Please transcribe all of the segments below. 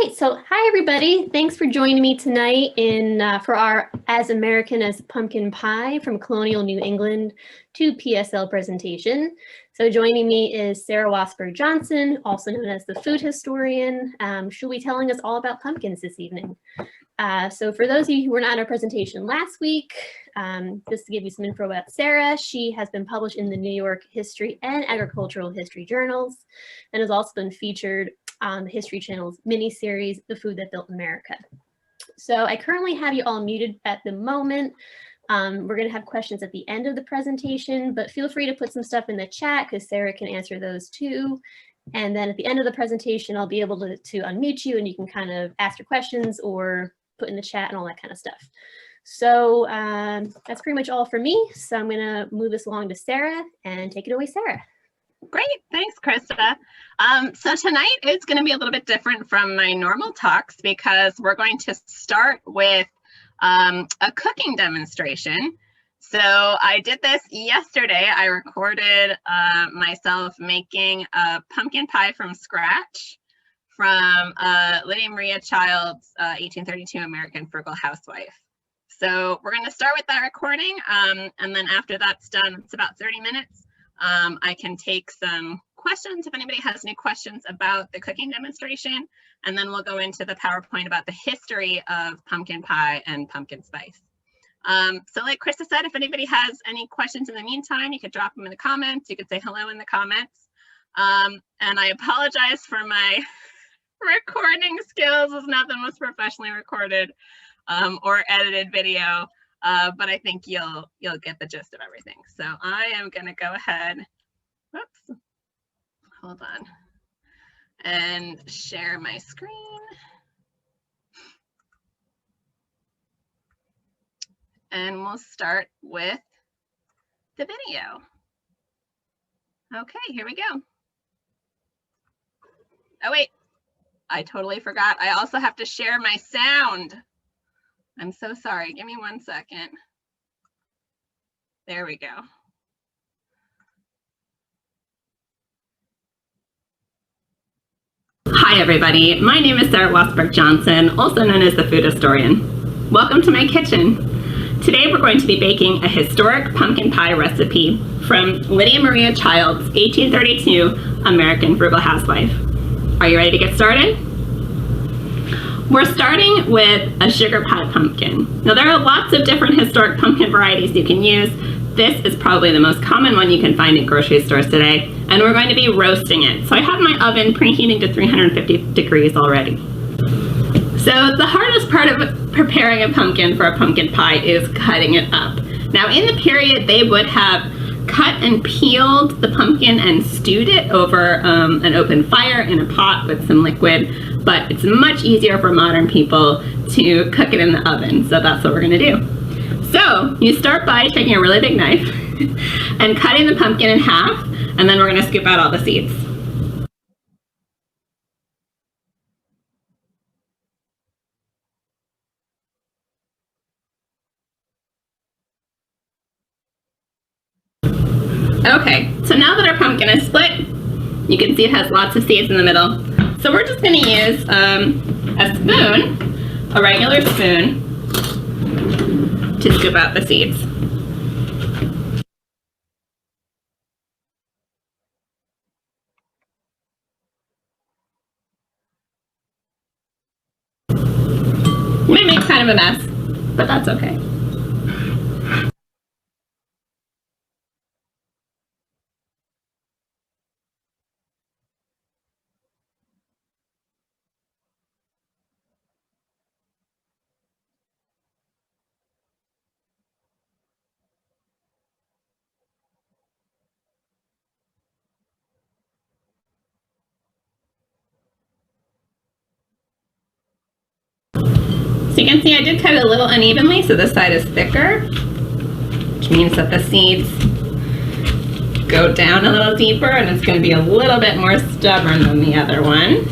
right, so hi everybody. Thanks for joining me tonight for our As American as Pumpkin Pie from Colonial New England to PSL presentation. So joining me is Sarah Wassberg Johnson, also known as the food historian. She'll be telling us all about pumpkins this evening. So for those of you who were not in our presentation last week, just to give you some info about Sarah, she has been published in the New York History and Agricultural History journals and has also been featured on the History Channel's mini-series, The Food That Built America. So I currently have you all muted at the moment. We're going to have questions at the end of the presentation, but feel free to put some stuff in the chat because Sarah can answer those too. And then at the end of the presentation, I'll be able to unmute you and you can kind of ask your questions or put in the chat and all that kind of stuff. So that's pretty much all for me. So I'm going to move this along to Sarah and take it away, Sarah. Great, thanks, Krista. So tonight is going to be a little bit different from my normal talks because we're going to start with a cooking demonstration. So I did this yesterday. I recorded myself making a pumpkin pie from scratch from Lydia Maria Child's 1832 American Frugal Housewife. So we're going to start with that recording, and then after that's done, it's about 30 minutes. I can take some questions if anybody has any questions about the cooking demonstration, and then we'll go into the PowerPoint about the history of pumpkin pie and pumpkin spice. So like Krista said, if anybody has any questions in the meantime, you could drop them in the comments. You could say hello in the comments. And I apologize for my recording skills. It's not the most professionally recorded or edited video. But I think you'll get the gist of everything. So I am going to go ahead, whoops, hold on, and share my screen. And we'll start with the video. Okay, here we go. Oh wait, I totally forgot. I also have to share my sound. I'm so sorry. Give me 1 second. There we go. Hi, everybody. My name is Sarah Wassberg Johnson, also known as the food historian. Welcome to my kitchen. Today, we're going to be baking a historic pumpkin pie recipe from Lydia Maria Child's 1832 American Frugal Housewife. Are you ready to get started? We're starting with a sugar pie pumpkin. Now there are lots of different historic pumpkin varieties you can use. This is probably the most common one you can find at grocery stores today, and we're going to be roasting it. So I have my oven preheating to 350 degrees already. So the hardest part of preparing a pumpkin for a pumpkin pie is cutting it up. Now in the period, they would have cut and peeled the pumpkin and stewed it over an open fire in a pot with some liquid. But it's much easier for modern people to cook it in the oven. So that's what we're gonna do. So you start by taking a really big knife and cutting the pumpkin in half, and then we're gonna scoop out all the seeds. Okay, so now that our pumpkin is split, you can see it has lots of seeds in the middle. So we're just going to use a spoon, a regular spoon, to scoop out the seeds. You might make kind of a mess, but that's okay. So you can see I did cut it a little unevenly, so this side is thicker, which means that the seeds go down a little deeper and it's going to be a little bit more stubborn than the other one.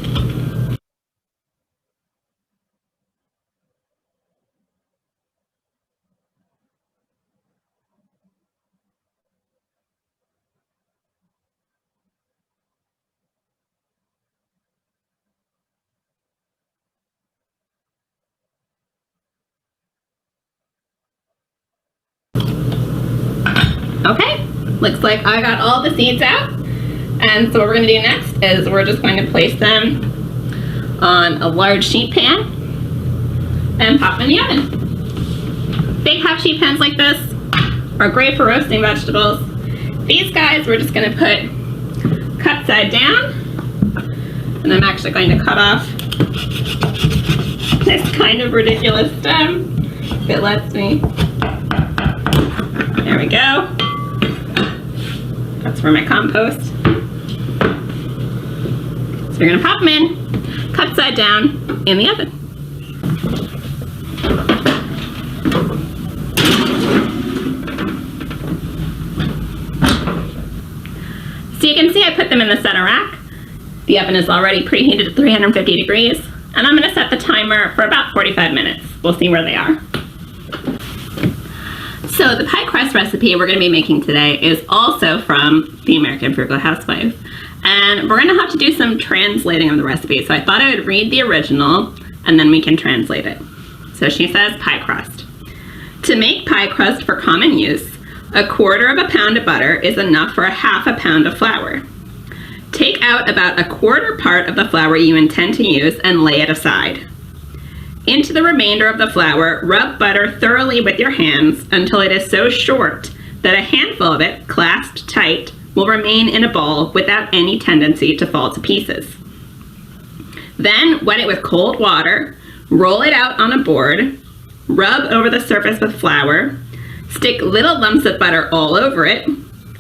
Okay, looks like I got all the seeds out. And so what we're going to do next is we're just going to place them on a large sheet pan and pop them in the oven. Big half sheet pans like this are great for roasting vegetables. These guys we're just going to put cut side down, and I'm actually going to cut off this kind of ridiculous stem if it lets me. There we go. That's for my compost. So you're gonna pop them in, cut side down in the oven. So you can see I put them in the center rack. The oven is already preheated at 350 degrees, and I'm gonna set the timer for about 45 minutes. We'll see where they are. So the pie crust recipe we're going to be making today is also from the American Frugal Housewife. And we're going to have to do some translating of the recipe. So I thought I would read the original and then we can translate it. So she says pie crust. To make pie crust for common use, 1/4 pound of butter is enough for 1/2 pound of flour. Take out about 1/4 part of the flour you intend to use and lay it aside. Into the remainder of the flour, rub butter thoroughly with your hands until it is so short that a handful of it, clasped tight, will remain in a ball without any tendency to fall to pieces. Then wet it with cold water, roll it out on a board, rub over the surface with flour, stick little lumps of butter all over it,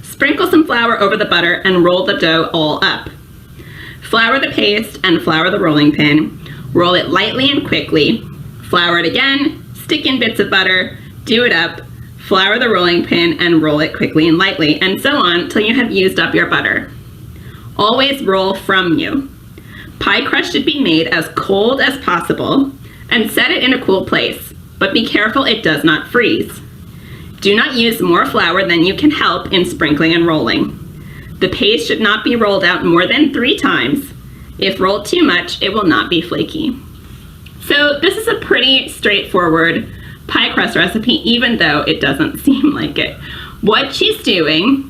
sprinkle some flour over the butter and roll the dough all up. Flour the paste and flour the rolling pin. Roll it lightly and quickly, flour it again, stick in bits of butter, do it up, flour the rolling pin and roll it quickly and lightly, and so on till you have used up your butter. Always roll from you. Pie crust should be made as cold as possible and set it in a cool place, but be careful it does not freeze. Do not use more flour than you can help in sprinkling and rolling. The paste should not be rolled out more than 3 times. If rolled too much, it will not be flaky. So this is a pretty straightforward pie crust recipe, even though it doesn't seem like it. What she's doing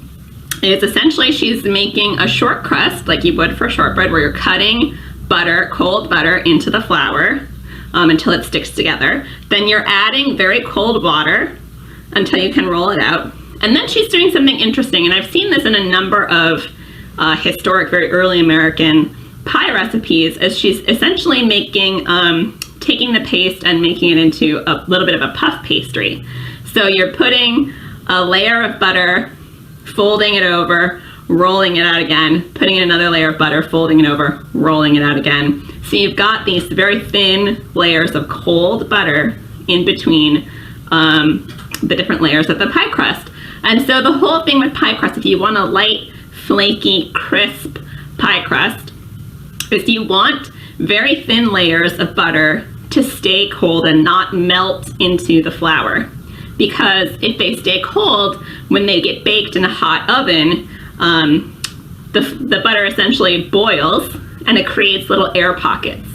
is essentially she's making a short crust like you would for shortbread, where you're cutting butter, cold butter, into the flour until it sticks together. Then you're adding very cold water until you can roll it out. And then she's doing something interesting, and I've seen this in a number of historic, very early American pie recipes, as she's essentially making, taking the paste and making it into a little bit of a puff pastry. So you're putting a layer of butter, folding it over, rolling it out again, putting in another layer of butter, folding it over, rolling it out again. So you've got these very thin layers of cold butter in between the different layers of the pie crust. And so the whole thing with pie crust, if you want a light, flaky, crisp pie crust, is you want very thin layers of butter to stay cold and not melt into the flour. Because if they stay cold, when they get baked in a hot oven, the butter essentially boils and it creates little air pockets.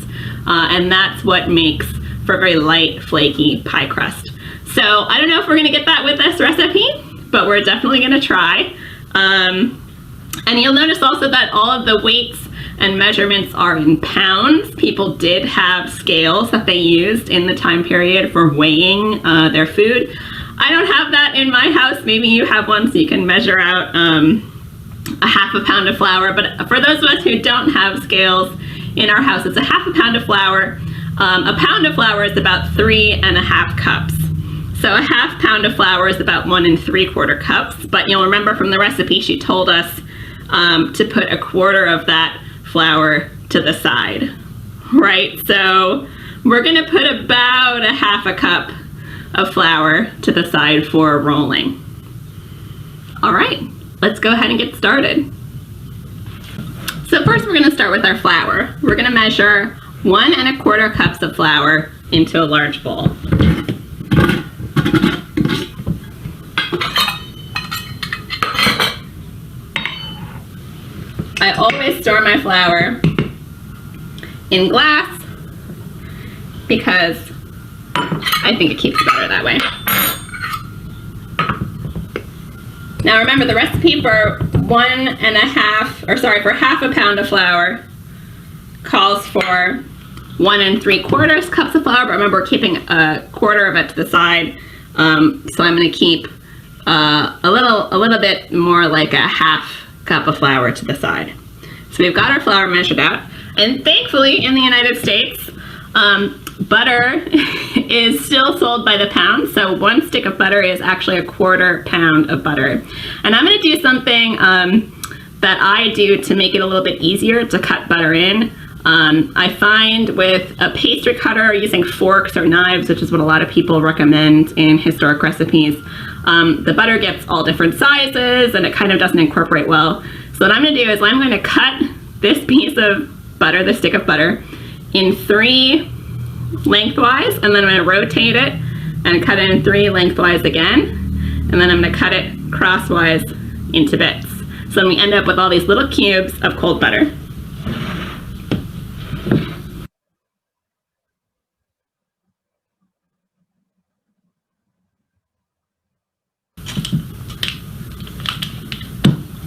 And that's what makes for a very light, flaky pie crust. So I don't know if we're gonna get that with this recipe, but we're definitely gonna try. And you'll notice also that all of the weights and measurements are in pounds. People did have scales that they used in the time period for weighing their food. I don't have that in my house. Maybe you have one so you can measure out 1/2 pound of flour, but for those of us who don't have scales in our house, it's 1/2 pound of flour. A pound of flour is about 3½ cups. So 1/2 pound of flour is about 1 3/4 cups, but you'll remember from the recipe she told us to put 1/4 of that flour to the side, right? So we're gonna put about 1/2 cup of flour to the side for rolling. All right, let's go ahead and get started. So first we're gonna start with our flour. We're gonna measure 1 1/4 cups of flour into a large bowl. I always store my flour in glass because I think it keeps better that way. Now remember, the recipe for for half a pound of flour calls for 1 3/4 cups of flour, but remember we're keeping a quarter of it to the side. So I'm going to keep a little bit more like a half cup of flour to the side. So we've got our flour measured out, and thankfully in the United States, butter is still sold by the pound. So 1 stick of butter is actually 1/4 pound of butter. And I'm going to do something that I do to make it a little bit easier to cut butter in. I find with a pastry cutter using forks or knives, which is what a lot of people recommend in historic recipes, the butter gets all different sizes and it kind of doesn't incorporate well. So what I'm going to do is I'm going to cut this piece of butter, this stick of butter, in 3 lengthwise, and then I'm going to rotate it and cut it in 3 lengthwise again, and then I'm going to cut it crosswise into bits. So then we end up with all these little cubes of cold butter.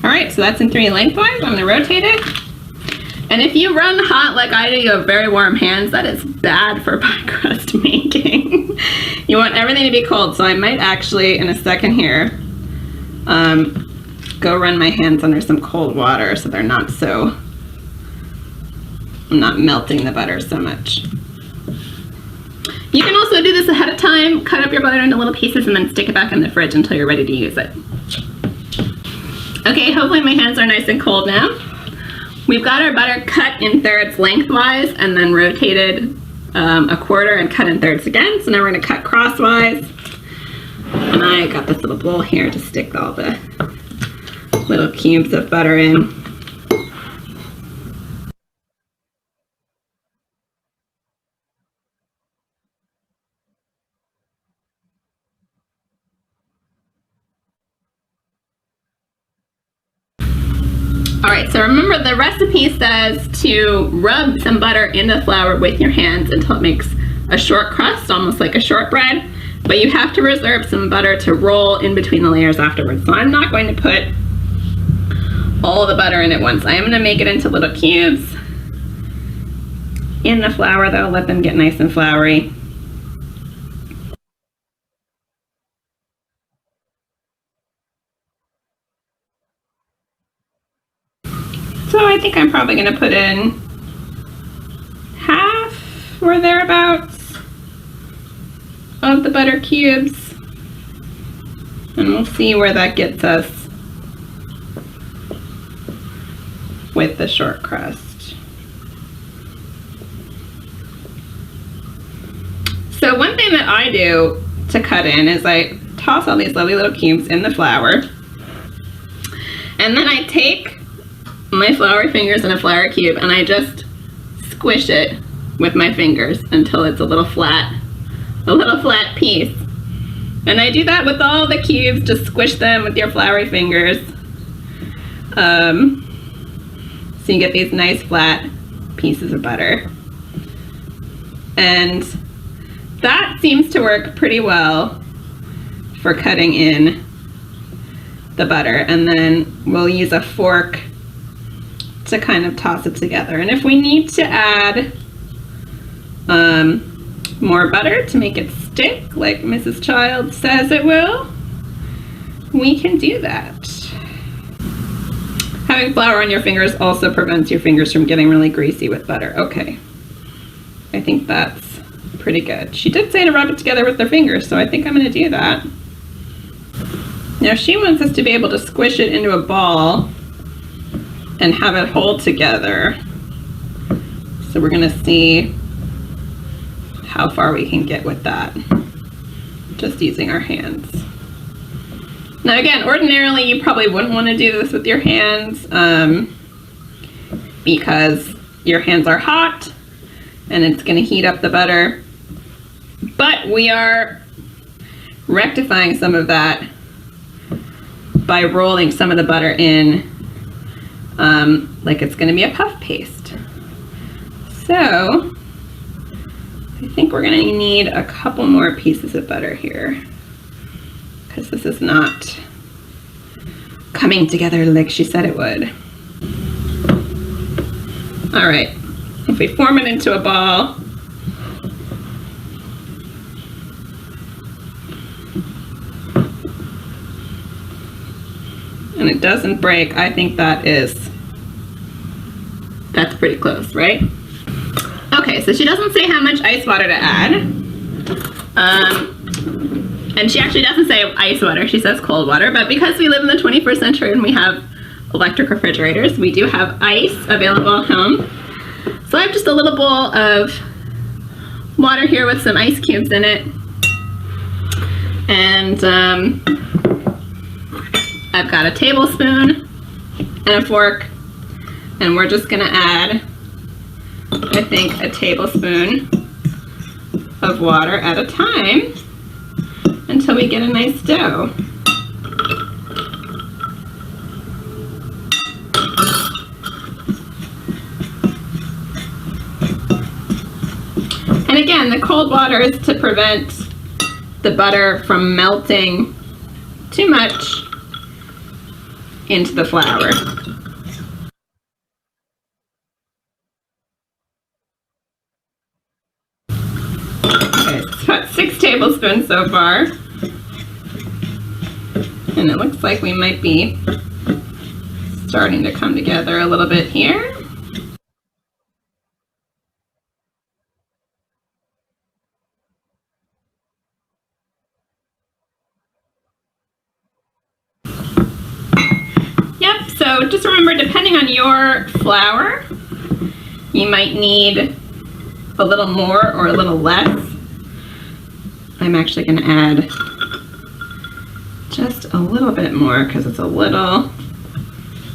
All right, so that's in 3 lengthwise. I'm going to rotate it. And if you run hot like I do, you have very warm hands, that is bad for pie crust making. You want everything to be cold, so I might actually, in a second here, go run my hands under some cold water so they're not so, I'm not melting the butter so much. You can also do this ahead of time, cut up your butter into little pieces and then stick it back in the fridge until you're ready to use it. Okay, hopefully my hands are nice and cold now. We've got our butter cut in thirds lengthwise and then rotated 1/4 and cut in thirds again. So now we're going to cut crosswise. And I got this little bowl here to stick all the little cubes of butter in. All right, so remember the recipe says to rub some butter in the flour with your hands until it makes a short crust, almost like a shortbread, but you have to reserve some butter to roll in between the layers afterwards. So I'm not going to put all the butter in at once. I am going to make it into little cubes in the flour though, let them get nice and floury. So I think I'm probably going to put in half or thereabouts of the butter cubes, and we'll see where that gets us with the short crust. So one thing that I do to cut in is I toss all these lovely little cubes in the flour, and then I take my floury fingers in a flour cube and I just squish it with my fingers until it's a little flat piece. And I do that with all the cubes, just squish them with your floury fingers. So you get these nice flat pieces of butter. And that seems to work pretty well for cutting in the butter. And then we'll use a fork to kind of toss it together. And if we need to add more butter to make it stick, like Mrs. Child says it will, we can do that. Having flour on your fingers also prevents your fingers from getting really greasy with butter. Okay, I think that's pretty good. She did say to rub it together with their fingers, so I think I'm going to do that. Now she wants us to be able to squish it into a ball and have it hold together. So we're gonna see how far we can get with that, just using our hands. Now again, ordinarily you probably wouldn't want to do this with your hands because your hands are hot and it's gonna heat up the butter. But we are rectifying some of that by rolling some of the butter in like it's going to be a puff paste. So I think we're going to need a couple more pieces of butter here because this is not coming together like she said it would. All right, if we form it into a ball, and it doesn't break, I think that's pretty close, right? Okay, so she doesn't say how much ice water to add. And she actually doesn't say ice water, she says cold water, but because we live in the 21st century and we have electric refrigerators, we do have ice available at home. So I have just a little bowl of water here with some ice cubes in it. And I've got a tablespoon and a fork, and we're just gonna add, I think, a tablespoon of water at a time until we get a nice dough. And again, the cold water is to prevent the butter from melting too much into the flour. Okay, it's about 6 tablespoons so far. And it looks like we might be starting to come together a little bit here. Yep, so just remember, depending on your flour, you might need a little more or a little less. I'm actually going to add just a little bit more because it's a little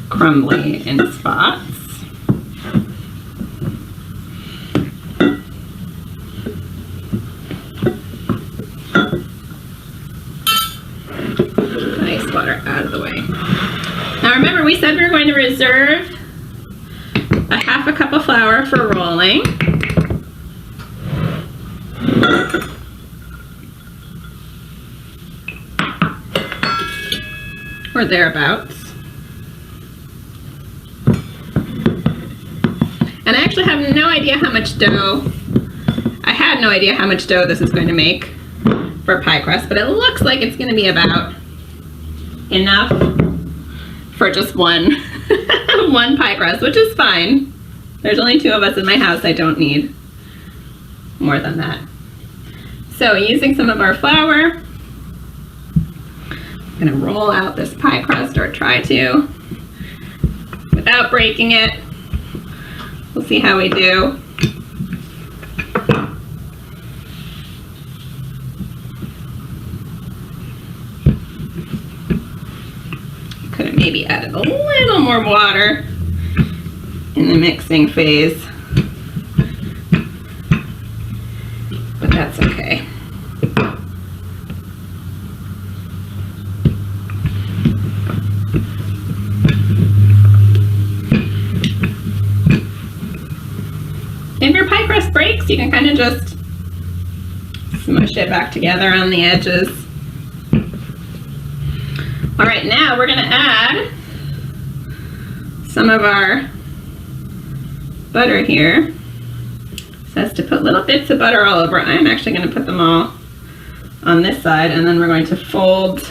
crumbly in spots. Nice water out of the way. Now remember, we said we were going to reserve a half a cup of flour for rolling. Or thereabouts. And I actually have no idea how much dough, I had no idea how much dough this is going to make for pie crust, but it looks like it's going to be about enough for just one, one pie crust, which is fine. There's only 2 of us in my house, I don't need more than that. So using some of our flour, I'm going to roll out this pie crust, or try to, without breaking it. We'll see how we do. Could have maybe added a little more water in the mixing phase, but that's okay. If your pie crust breaks, you can kind of just smush it back together on the edges. All right, now we're going to add some of our butter here. It says to put little bits of butter all over. I'm actually going to put them all on this side, and then we're going to fold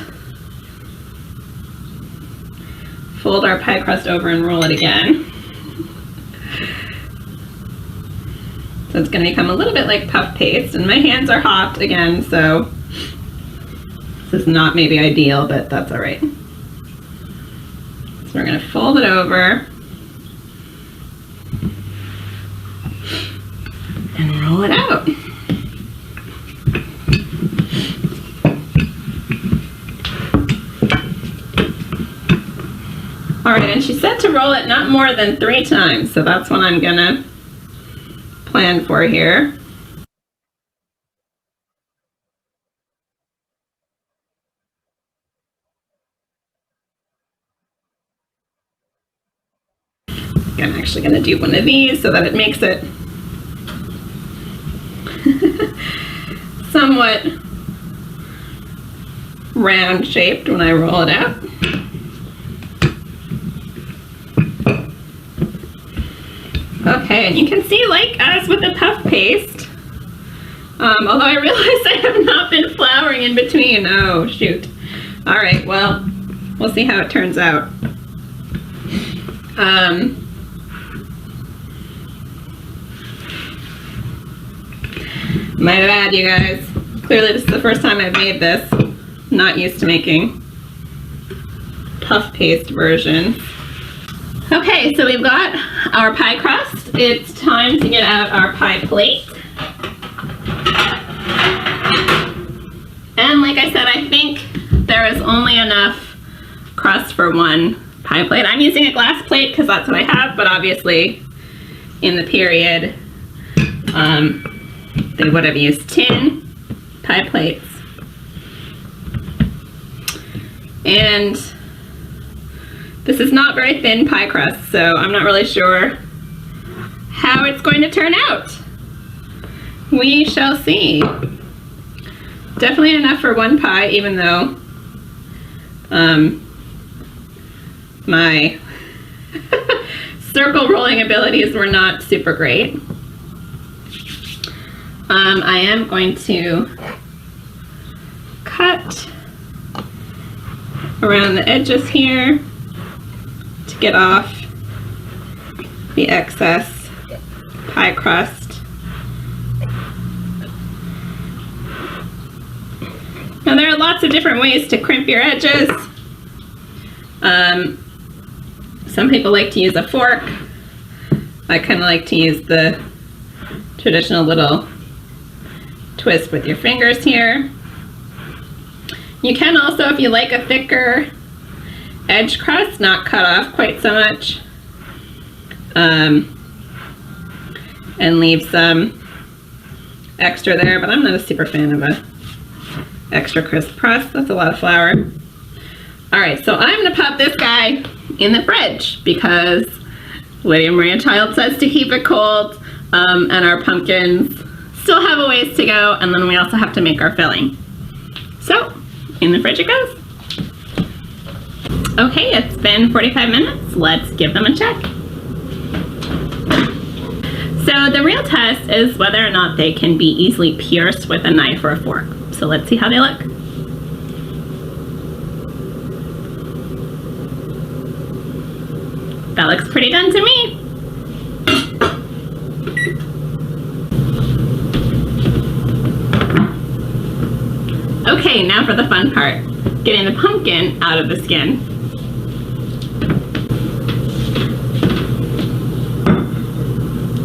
our pie crust over and roll it again. So it's going to become a little bit like puff paste, and my hands are hot again, so this is not maybe ideal, but that's all right. So we're going to fold it over and roll it out. All right, and she said to roll it not more than 3 times, so that's what I'm going to plan for here. I'm actually going to do one of these so that it makes it somewhat round shaped when I roll it out. Okay, and you can see, like as with the puff paste, although I realize I have not been flouring in between. Oh, shoot. All right, well, we'll see how it turns out. My bad, you guys. Clearly this is the first time I've made this. Not used to making puff paste versions. Okay, so we've got our pie crust. It's time to get out our pie plate. And like I said, I think there is only enough crust for one pie plate. I'm using a glass plate because that's what I have, but obviously in the period, they would have used tin pie plates. And this is not very thin pie crust, so I'm not really sure how it's going to turn out. We shall see. Definitely enough for one pie, even though my circle rolling abilities were not super great. I am going to cut around the edges here to get off the excess pie crust. Now there are lots of different ways to crimp your edges. Some people like to use a fork. I kind of like to use the traditional little twist with your fingers here. You can also, if you like a thicker edge crust, not cut off quite so much, and leave some extra there, but I'm not a super fan of a extra crisp crust. That's a lot of flour. All right, so I'm gonna pop this guy in the fridge because Lydia Maria Child says to keep it cold, and our pumpkins still have a ways to go, and then we also have to make our filling. So, in the fridge it goes. Okay, it's been 45 minutes. Let's give them a check. So the real test is whether or not they can be easily pierced with a knife or a fork. So let's see how they look. That looks pretty done to me. Okay, now for the fun part, getting the pumpkin out of the skin.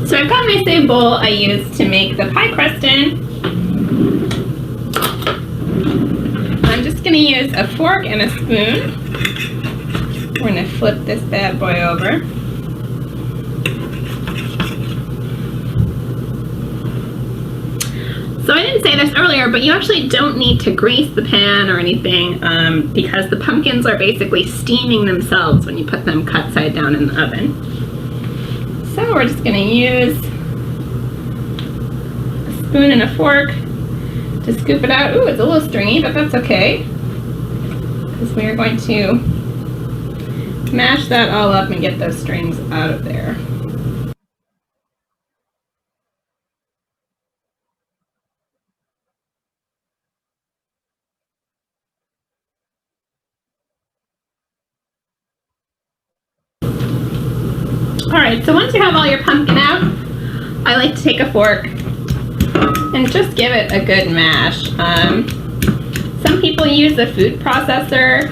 So I've got my same bowl I used to make the pie crust in. I'm just gonna use a fork and a spoon. We're gonna flip this bad boy over. So I didn't say this earlier, but you actually don't need to grease the pan or anything because the pumpkins are basically steaming themselves when you put them cut side down in the oven. So we're just going to use a spoon and a fork to scoop it out. Ooh, it's a little stringy, but that's okay because we are going to mash that all up and get those strings out of there. Alright, so once you have all your pumpkin out, I like to take a fork and just give it a good mash. Some people use a food processor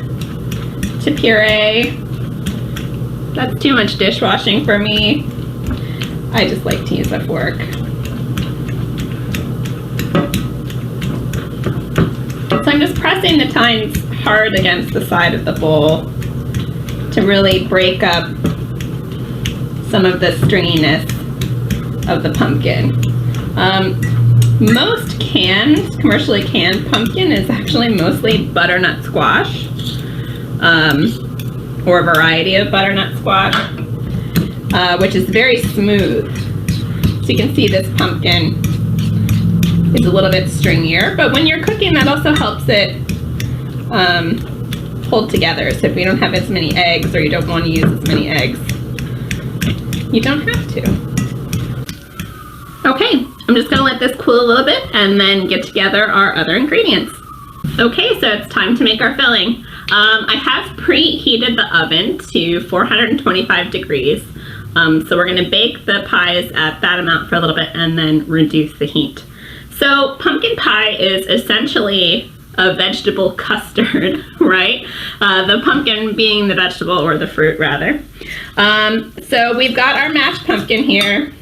to puree. That's too much dishwashing for me. I just like to use a fork. So I'm just pressing the tines hard against the side of the bowl to really break up some of the stringiness of the pumpkin. Most commercially canned pumpkin is actually mostly butternut squash, or a variety of butternut squash, which is very smooth. So you can see this pumpkin is a little bit stringier, but when you're cooking, that also helps it hold together. So if you don't have as many eggs or you don't want to use as many eggs, you don't have to. Okay, I'm just gonna let this cool a little bit and then get together our other ingredients. Okay, so it's time to make our filling. I have preheated the oven to 425 degrees. So we're gonna bake the pies at that amount for a little bit and then reduce the heat. So pumpkin pie is essentially a vegetable custard, right? The pumpkin being the vegetable, or the fruit rather. So we've got our mashed pumpkin here.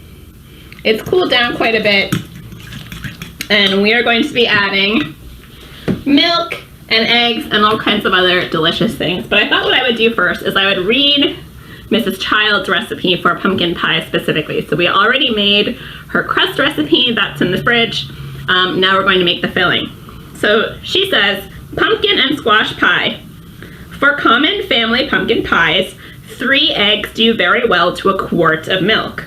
It's cooled down quite a bit. And we are going to be adding milk and eggs and all kinds of other delicious things. But I thought what I would do first is I would read Mrs. Child's recipe for pumpkin pie specifically. So we already made her crust recipe, that's in the fridge. Now we're going to make the filling. So she says, pumpkin and squash pie. For common family pumpkin pies, 3 eggs do very well to a quart of milk.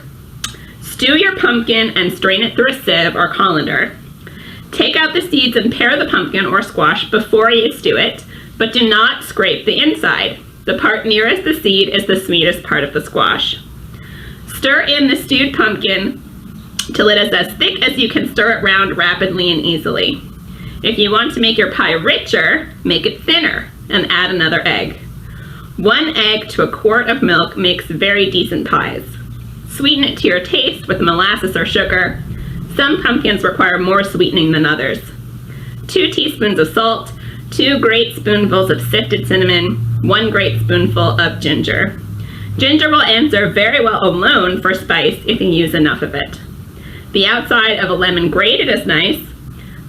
Stew your pumpkin and strain it through a sieve or colander. Take out the seeds and pare the pumpkin or squash before you stew it, but do not scrape the inside. The part nearest the seed is the sweetest part of the squash. Stir in the stewed pumpkin till it is as thick as you can stir it round rapidly and easily. If you want to make your pie richer, make it thinner and add another egg. 1 egg to a quart of milk makes very decent pies. Sweeten it to your taste with molasses or sugar. Some pumpkins require more sweetening than others. 2 teaspoons of salt, 2 great spoonfuls of sifted cinnamon, 1 great spoonful of ginger. Ginger will answer very well alone for spice if you use enough of it. The outside of a lemon grated is nice.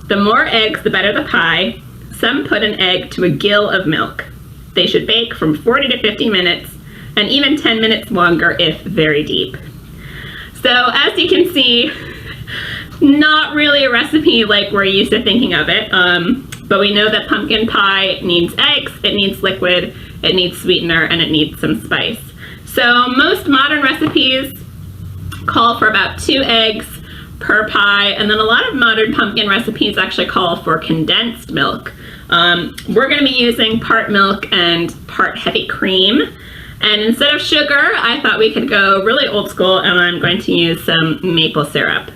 The more eggs, the better the pie. Some put an egg to a gill of milk. They should bake from 40 to 50 minutes, and even 10 minutes longer if very deep. So as you can see, not really a recipe like we're used to thinking of it, but we know that pumpkin pie needs eggs, it needs liquid, it needs sweetener, and it needs some spice. So most modern recipes call for about 2 eggs per pie, and then a lot of modern pumpkin recipes actually call for condensed milk. We're going to be using part milk and part heavy cream, and instead of sugar, I thought we could go really old school, and I'm going to use some maple syrup.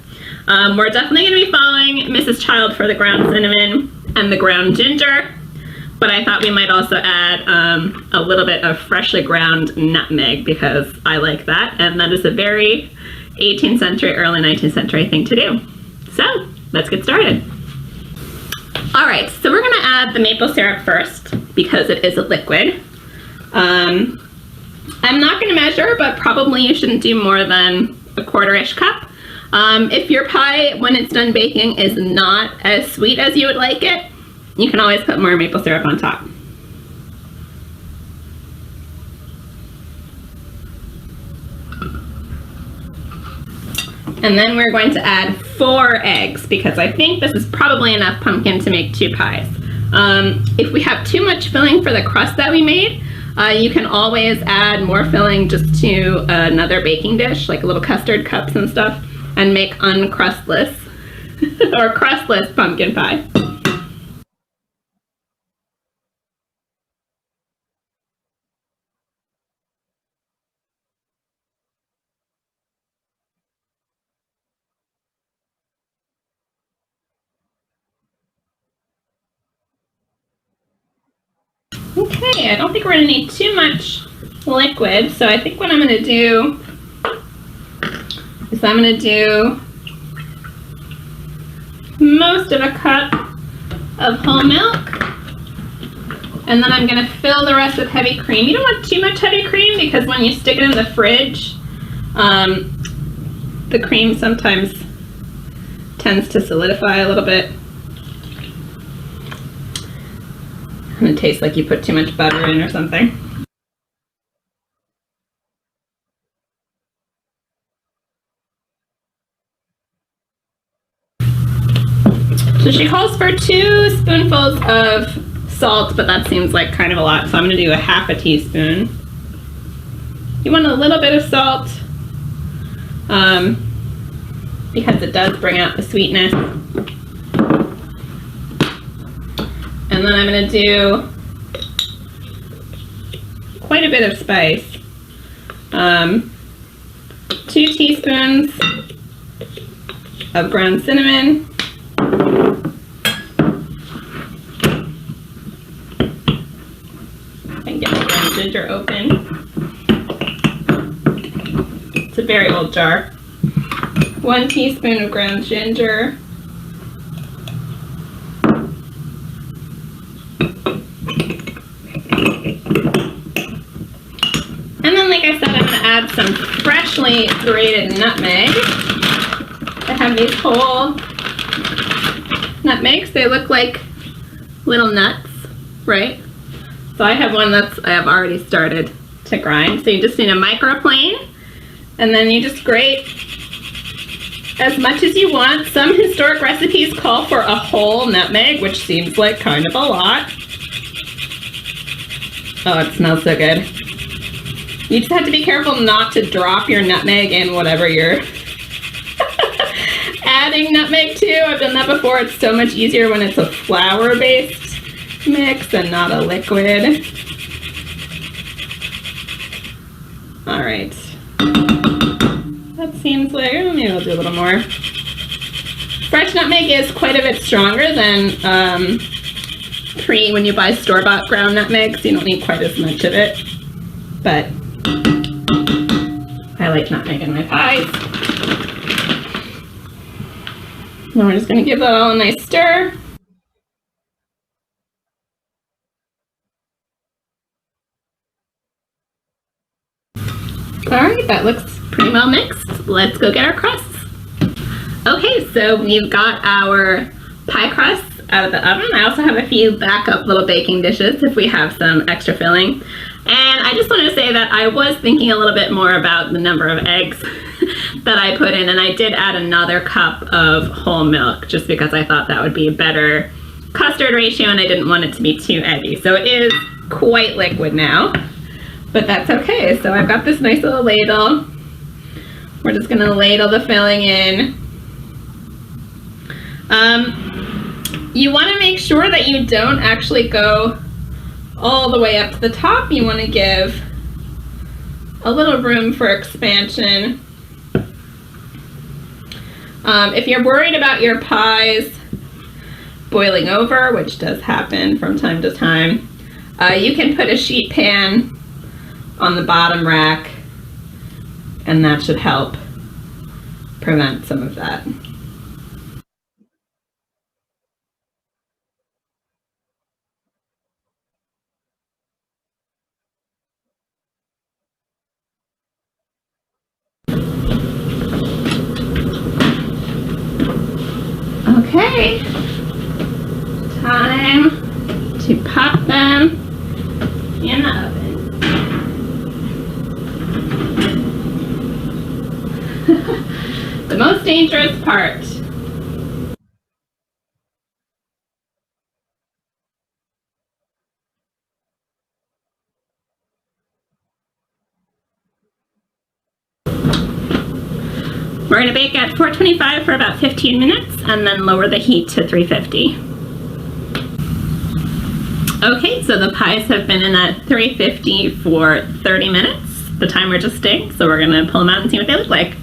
We're definitely going to be following Mrs. Child for the ground cinnamon and the ground ginger, but I thought we might also add a little bit of freshly ground nutmeg because I like that, and that is a very 18th century, early 19th century thing to do. So let's get started. All right, so we're going to add the maple syrup first because it is a liquid. I'm not going to measure, but probably you shouldn't do more than a 1/4-ish cup. If your pie, when it's done baking, is not as sweet as you would like it, you can always put more maple syrup on top. And then we're going to add 4 eggs because I think this is probably enough pumpkin to make 2 pies. If we have too much filling for the crust that we made, you can always add more filling just to another baking dish, like little custard cups and stuff, and make uncrustless or crustless pumpkin pie. Okay, I don't think we're going to need too much liquid, so I think what I'm going to do is I'm going to do most of a cup of whole milk, and then I'm going to fill the rest with heavy cream. You don't want too much heavy cream because when you stick it in the fridge, the cream sometimes tends to solidify a little bit. And it tastes like you put too much butter in or something. So she calls for 2 spoonfuls of salt, but that seems like kind of a lot, so I'm going to do a 1/2 teaspoon. You want a little bit of salt because it does bring out the sweetness. And then I'm going to do quite a bit of spice. 2 teaspoons of ground cinnamon. And get the ground ginger open. It's a very old jar. 1 teaspoon of ground ginger. And then, like I said, I'm going to add some freshly grated nutmeg. I have these whole nutmegs. They look like little nuts, right? So I have one I have already started to grind. So you just need a microplane, and then you just grate as much as you want. Some historic recipes call for a whole nutmeg, which seems like kind of a lot. Oh, it smells so good. You just have to be careful not to drop your nutmeg in whatever you're adding nutmeg to. I've done that before. It's so much easier when it's a flour-based mix and not a liquid. All right. That seems like, maybe I'll do a little more. Fresh nutmeg is quite a bit stronger than when you buy store-bought ground nutmegs. You don't need quite as much of it, but I like nutmeg in my pies. Now we're just going to give that all a nice stir. All right, that looks pretty well mixed. Let's go get our crusts. Okay, so we've got our pie crusts out of the oven. I also have a few backup little baking dishes if we have some extra filling. And I just wanted to say that I was thinking a little bit more about the number of eggs that I put in, and I did add another cup of whole milk just because I thought that would be a better custard ratio and I didn't want it to be too eggy. So it is quite liquid now, but that's okay. So I've got this nice little ladle. We're just gonna ladle the filling in. You wanna make sure that you don't actually go all the way up to the top. You wanna give a little room for expansion. If you're worried about your pies boiling over, which does happen from time to time, you can put a sheet pan on the bottom rack, and that should help prevent some of that. Okay, time to pop them in the oven. The most dangerous part. We're going to bake at 425 for about 15 minutes and then lower the heat to 350. Okay, so the pies have been in at 350 for 30 minutes. The timer just stinks, so we're going to pull them out and see what they look like.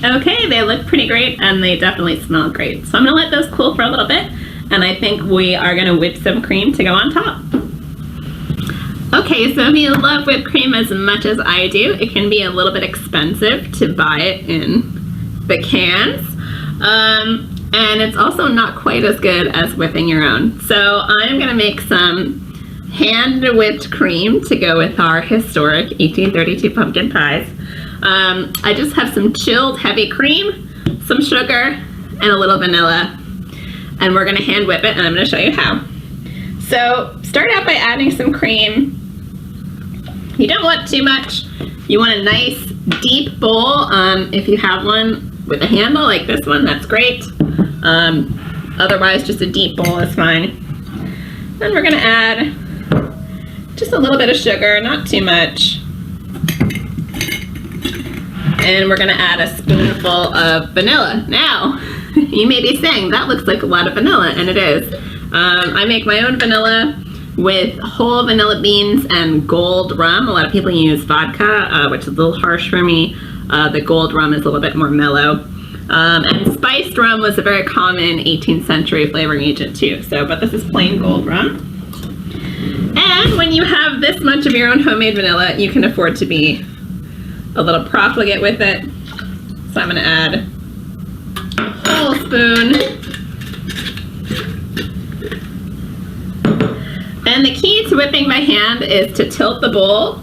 Okay, they look pretty great and they definitely smell great. So I'm gonna let those cool for a little bit, and I think we are gonna whip some cream to go on top. Okay, so if you love whipped cream as much as I do, it can be a little bit expensive to buy it in the cans. And it's also not quite as good as whipping your own. So I'm gonna make some hand whipped cream to go with our historic 1832 pumpkin pies. I just have some chilled heavy cream, some sugar, and a little vanilla, and we're gonna hand whip it, and I'm gonna show you how. So start out by adding some cream. You don't want too much. You want a nice deep bowl. If you have one with a handle like this one, that's great. Otherwise, just a deep bowl is fine. Then we're gonna add just a little bit of sugar, not too much. And we're gonna add a spoonful of vanilla. Now, you may be saying, that looks like a lot of vanilla, and it is. I make my own vanilla with whole vanilla beans and gold rum. A lot of people use vodka, which is a little harsh for me. The gold rum is a little bit more mellow. And spiced rum was a very common 18th century flavoring agent too. But this is plain gold rum. And when you have this much of your own homemade vanilla, you can afford to be a little profligate with it. So I'm going to add a whole spoon. And the key to whipping by hand is to tilt the bowl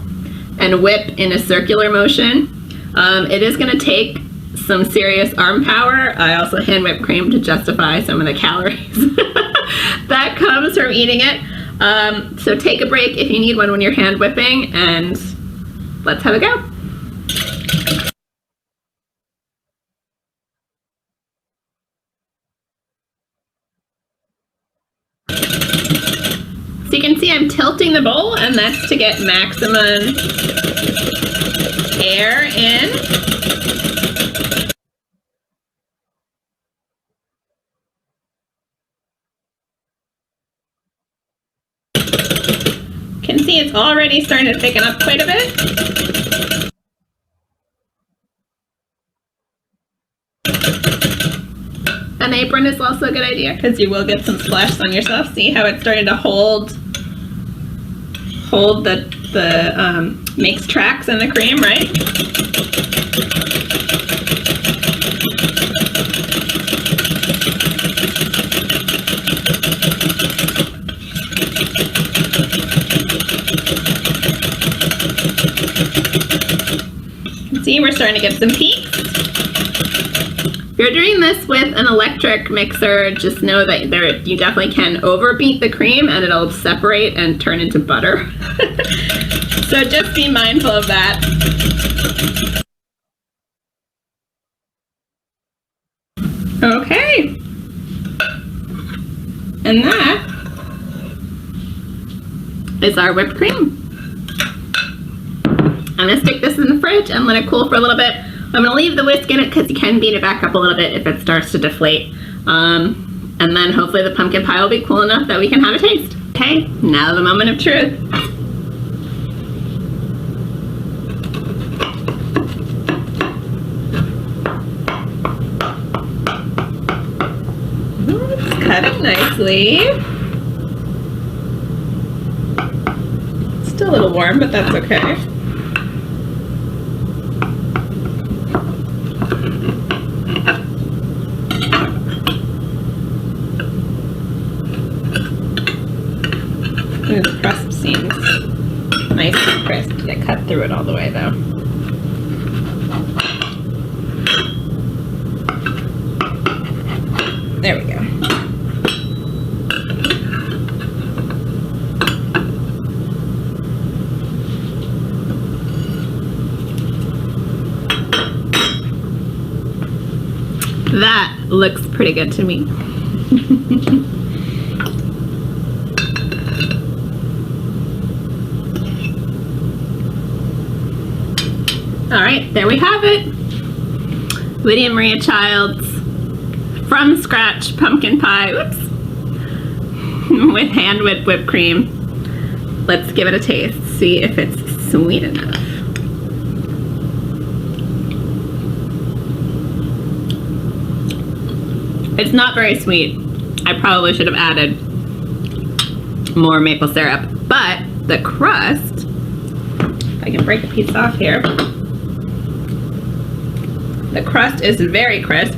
and whip in a circular motion. It is going to take some serious arm power. I also hand whip cream to justify some of the calories that comes from eating it. So take a break if you need one when you're hand whipping, and let's have a go. So you can see I'm tilting the bowl, and that's to get maximum air in. You can see it's already starting to thicken up quite a bit. An apron is also a good idea because you will get some splash on yourself. See how it's starting to hold the makes tracks in the cream, right? See, we're starting to get some peaks. If you're doing this with an electric mixer, just know that you definitely can overbeat the cream and it'll separate and turn into butter. So just be mindful of that. Okay. And that is our whipped cream. I'm going to stick this in the fridge and let it cool for a little bit. I'm going to leave the whisk in it because you can beat it back up a little bit if it starts to deflate. And then hopefully the pumpkin pie will be cool enough that we can have a taste. Okay, now the moment of truth. Ooh, it's cutting nicely. It's still a little warm, but that's okay. Ooh, the crust seems nice and crisp. Get cut through it all the way though. There we go. That looks pretty good to me. All right, there we have it. Lydia Maria Child's from scratch pumpkin pie, whoops, with hand whipped cream. Let's give it a taste, see if it's sweet enough. It's not very sweet. I probably should have added more maple syrup, but the crust, if I can break a piece off here, the crust is very crisp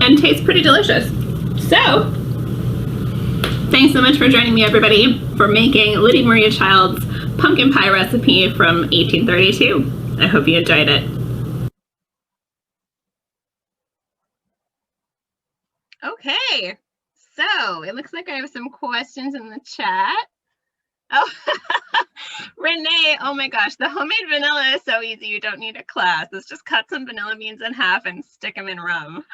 and tastes pretty delicious. So, thanks so much for joining me, everybody, for making Lydia Maria Child's pumpkin pie recipe from 1832. I hope you enjoyed it. Okay, so it looks like I have some questions in the chat. Oh, Renee, oh my gosh, the homemade vanilla is so easy. You don't need a class. Let's just cut some vanilla beans in half and stick them in rum.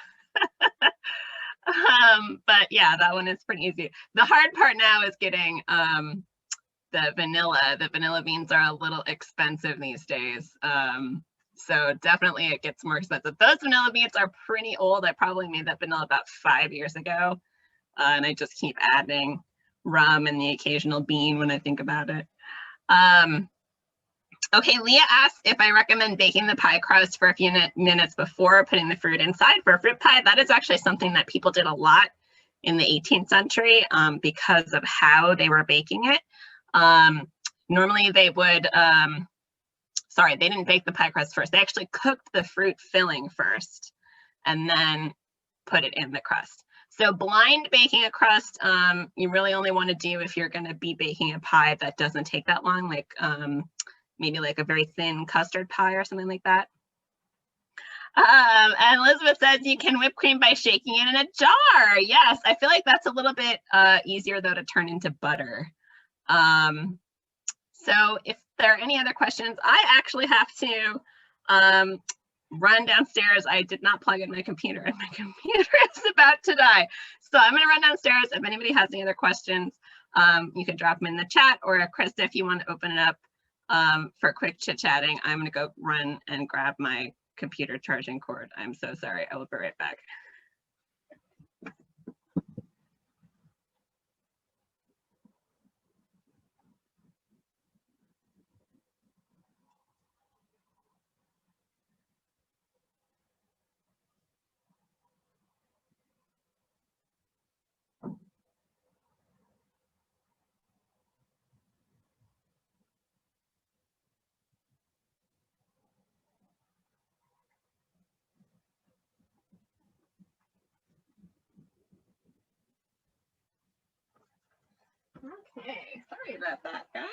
But yeah, that one is pretty easy. The hard part now is getting the vanilla. The vanilla beans are a little expensive these days. So definitely it gets more expensive. Those vanilla beans are pretty old. I probably made that vanilla about 5 years ago. And I just keep adding rum and the occasional bean when I think about it. Okay, Leah asked if I recommend baking the pie crust for a few minutes before putting the fruit inside for a fruit pie. That is actually something that people did a lot in the 18th century because of how they were baking it. Normally they would, sorry, they didn't bake the pie crust first. They actually cooked the fruit filling first and then put it in the crust. So blind baking a crust, you really only want to do if you're going to be baking a pie that doesn't take that long, like maybe like a very thin custard pie or something like that. And Elizabeth says you can whip cream by shaking it in a jar. Yes, I feel like that's a little bit easier though to turn into butter. So if there are any other questions, I actually have to run downstairs. I did not plug in my computer and my computer is about to die. So I'm going to run downstairs. If anybody has any other questions, you can drop them in the chat, or Krista, if you want to open it up for quick chit-chatting, I'm going to go run and grab my computer charging cord. I'm so sorry. I will be right back. Okay, sorry about that, guys.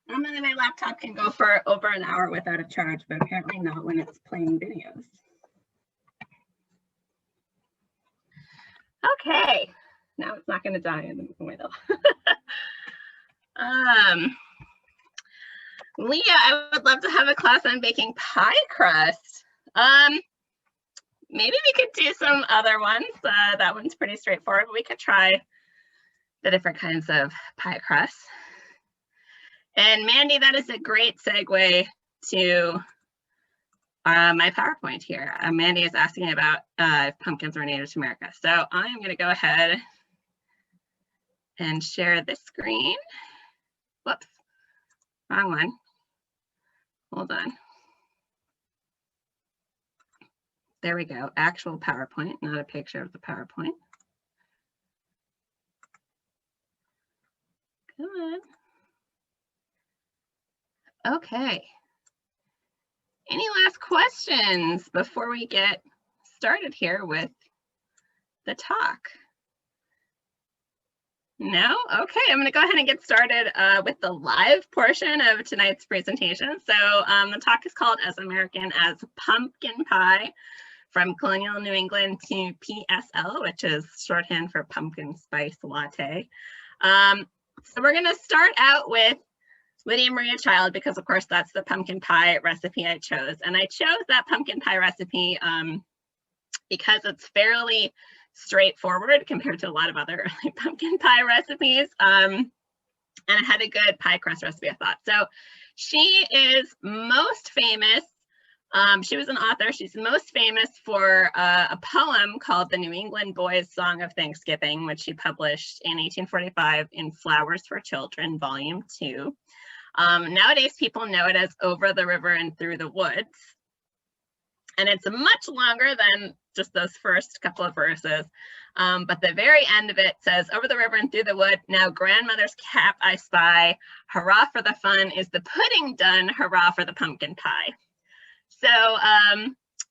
Normally my laptop can go for over an hour without a charge, but apparently not when it's playing videos. Okay, now it's not going to die in the middle. Leah, I would love to have a class on baking pie crust. Maybe we could do some other ones. That one's pretty straightforward. We could try the different kinds of pie crust. And Mandy, that is a great segue to my PowerPoint here. Mandy is asking about if pumpkins were native to America. So I'm going to go ahead and share this screen. Whoops, wrong one. Hold on. There we go. Actual PowerPoint, not a picture of the PowerPoint. Come on. Okay. Any last questions before we get started here with the talk? No? Okay, I'm going to go ahead and get started with the live portion of tonight's presentation. So the talk is called As American as Pumpkin Pie, from Colonial New England to PSL, which is shorthand for pumpkin spice latte. So we're going to start out with Lydia Maria Child, because of course that's the pumpkin pie recipe I chose. And I chose that pumpkin pie recipe because it's fairly straightforward compared to a lot of other early pumpkin pie recipes. And it had a good pie crust recipe, I thought. So she is most famous. She was an author. She's most famous for a poem called The New England Boys' Song of Thanksgiving, which she published in 1845 in Flowers for Children, Volume 2. Nowadays, people know it as Over the River and Through the Woods. And it's much longer than just those first couple of verses. But the very end of it says, over the river and through the wood, now grandmother's cap I spy. Hurrah for the fun, is the pudding done? Hurrah for the pumpkin pie. So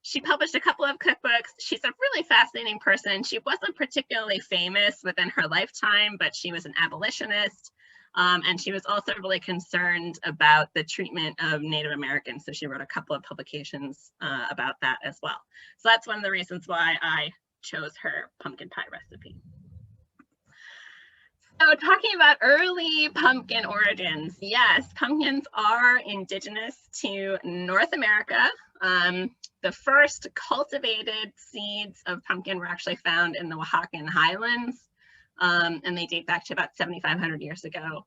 she published a couple of cookbooks. She's a really fascinating person. She wasn't particularly famous within her lifetime, but she was an abolitionist. And she was also really concerned about the treatment of Native Americans. So she wrote a couple of publications about that as well. So that's one of the reasons why I chose her pumpkin pie recipe. So talking about early pumpkin origins, yes, pumpkins are indigenous to North America. The first cultivated seeds of pumpkin were actually found in the Oaxacan highlands, and they date back to about 7,500 years ago.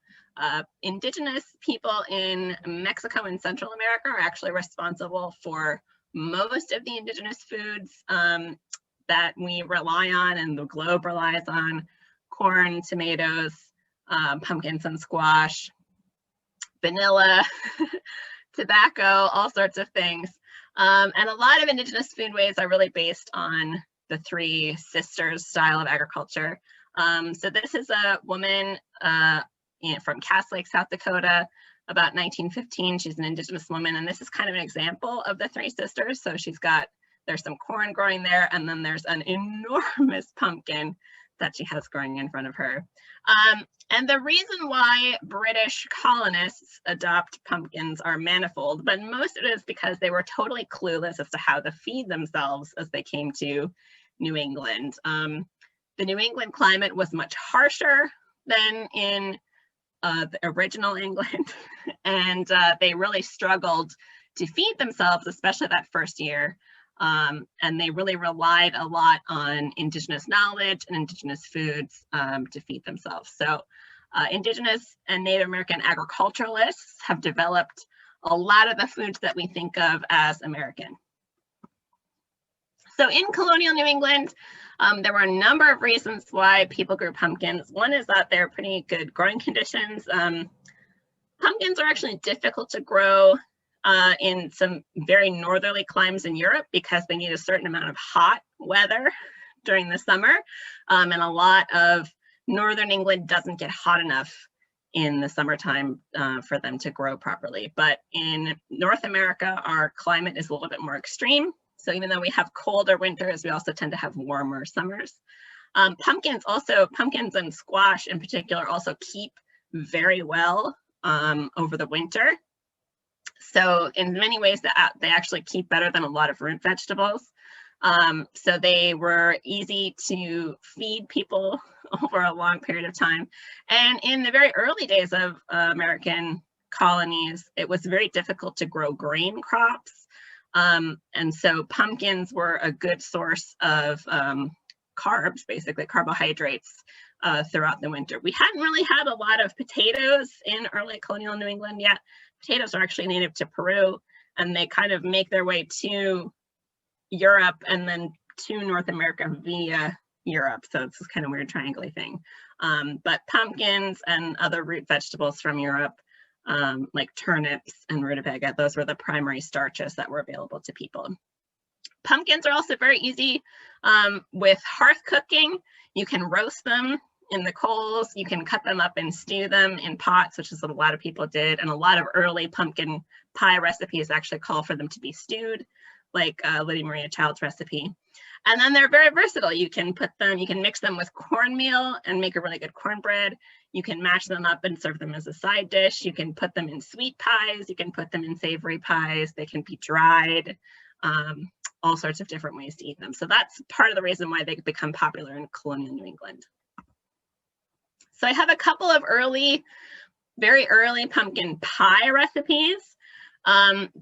Indigenous people in Mexico and Central America are actually responsible for most of the indigenous foods that we rely on and the globe relies on: corn, tomatoes, pumpkins and squash, vanilla, tobacco, all sorts of things. And a lot of indigenous foodways are really based on the Three Sisters style of agriculture. So this is a woman from Cass Lake, South Dakota, about 1915. She's an indigenous woman, and this is kind of an example of the Three Sisters. So there's some corn growing there, and then there's an enormous pumpkin that she has growing in front of her. And the reason why British colonists adopt pumpkins are manifold, but most of it is because they were totally clueless as to how to feed themselves as they came to New England. The New England climate was much harsher than in the original England, and they really struggled to feed themselves, especially that first year. And they really relied a lot on indigenous knowledge and indigenous foods to feed themselves. So indigenous and Native American agriculturalists have developed a lot of the foods that we think of as American. So in colonial New England, there were a number of reasons why people grew pumpkins. One is that they're pretty good growing conditions. Pumpkins are actually difficult to grow in some very northerly climes in Europe because they need a certain amount of hot weather during the summer. And a lot of northern England doesn't get hot enough in the summertime for them to grow properly. But in North America, our climate is a little bit more extreme. So even though we have colder winters, we also tend to have warmer summers. Pumpkins and squash in particular also keep very well over the winter. So in many ways, they actually keep better than a lot of root vegetables. So they were easy to feed people over a long period of time. And in the very early days of American colonies, it was very difficult to grow grain crops. And so pumpkins were a good source of carbs, basically carbohydrates, throughout the winter. We hadn't really had a lot of potatoes in early colonial New England yet. Potatoes are actually native to Peru, and they kind of make their way to Europe and then to North America via Europe. So it's this kind of weird triangle thing. But pumpkins and other root vegetables from Europe, like turnips and rutabaga, those were the primary starches that were available to people. Pumpkins are also very easy with hearth cooking. You can roast them in the coals, you can cut them up and stew them in pots, which is what a lot of people did. And a lot of early pumpkin pie recipes actually call for them to be stewed, like Lydia Maria Child's recipe. And then they're very versatile. You can mix them with cornmeal and make a really good cornbread. You can mash them up and serve them as a side dish. You can put them in sweet pies. You can put them in savory pies. They can be dried, all sorts of different ways to eat them. So that's part of the reason why they become popular in colonial New England. So I have a couple of very early pumpkin pie recipes.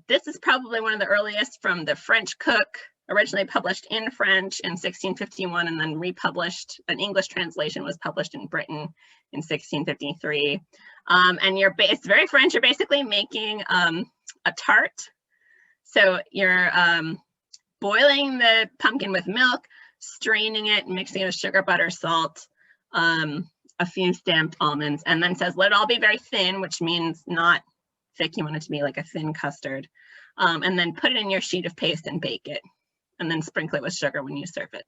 This is probably one of the earliest from the French cook, originally published in French in 1651 and then republished. An English translation was published in Britain in 1653. And it's very French. You're basically making a tart. So you're boiling the pumpkin with milk, straining it, mixing it with sugar, butter, salt, a few stamped almonds, and then says, let it all be very thin, which means not thick. You want it to be like a thin custard. And then put it in your sheet of paste and bake it. And then sprinkle it with sugar when you serve it.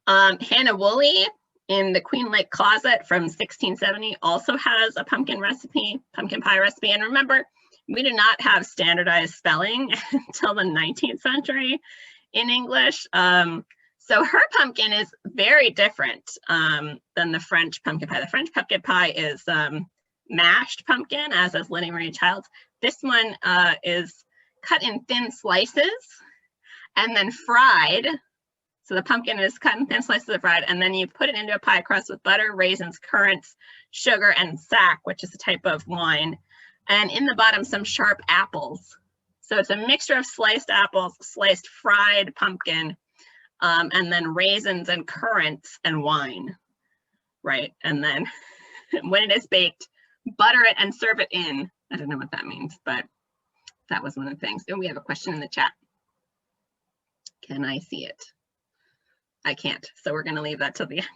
Hannah Woolley in the Queen Lake Closet from 1670 also has a pumpkin pie recipe. And remember, we did not have standardized spelling until the 19th century in English. So her pumpkin is very different than the French pumpkin pie. The French pumpkin pie is mashed pumpkin, as is Lydia Maria Child's. This one is cut in thin slices and then fried So the pumpkin is cut in thin slices of bread, and then you put it into a pie crust with butter, raisins, currants, sugar, and sack, which is a type of wine. And in the bottom, some sharp apples. So it's a mixture of sliced apples, sliced fried pumpkin, and then raisins and currants and wine, right? And then when it is baked, butter it and serve it in. I don't know what that means, but that was one of the things. And we have a question in the chat. Can I see it? I can't, so we're going to leave that till the end.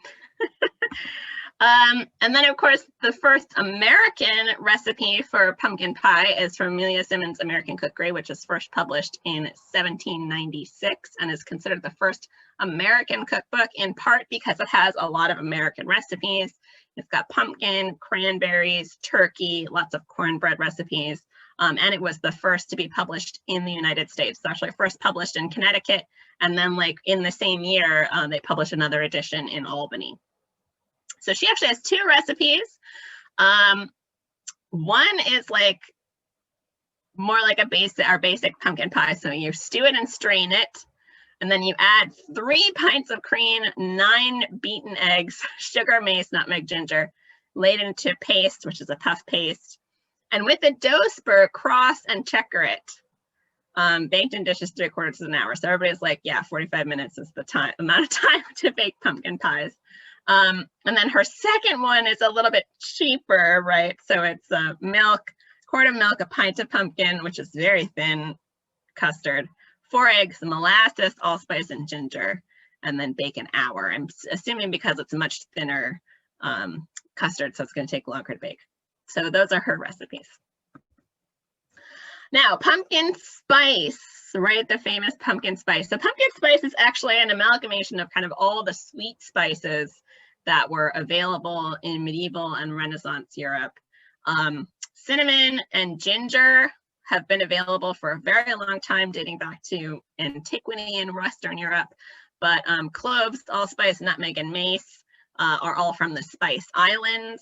And then, of course, the first American recipe for pumpkin pie is from Amelia Simmons' American Cookery, which is first published in 1796 and is considered the first American cookbook, in part because it has a lot of American recipes. It's got pumpkin, cranberries, turkey, lots of cornbread recipes, and it was the first to be published in the United States. It's actually first published in Connecticut, and then like in the same year, they published another edition in Albany. So she actually has two recipes. One is like more like our basic pumpkin pie. So you stew it and strain it, and then you add 3 pints of cream, 9 beaten eggs, sugar, mace, nutmeg, ginger, laid into paste, which is a puff paste. And with the dough spur, cross and checker it. Baked in dishes 3/4 of an hour. So everybody's like, yeah, 45 minutes is the amount of time to bake pumpkin pies. And then her second one is a little bit cheaper, right? So it's milk, quart of milk, a pint of pumpkin, which is very thin custard, 4 eggs, molasses, allspice, and ginger, and then bake an hour. I'm assuming because it's a much thinner custard, so it's going to take longer to bake. So those are her recipes. Now, pumpkin spice, right? The famous pumpkin spice. So pumpkin spice is actually an amalgamation of kind of all the sweet spices that were available in medieval and Renaissance Europe. Cinnamon and ginger have been available for a very long time, dating back to antiquity in Western Europe. But cloves, allspice, nutmeg, and mace are all from the Spice Islands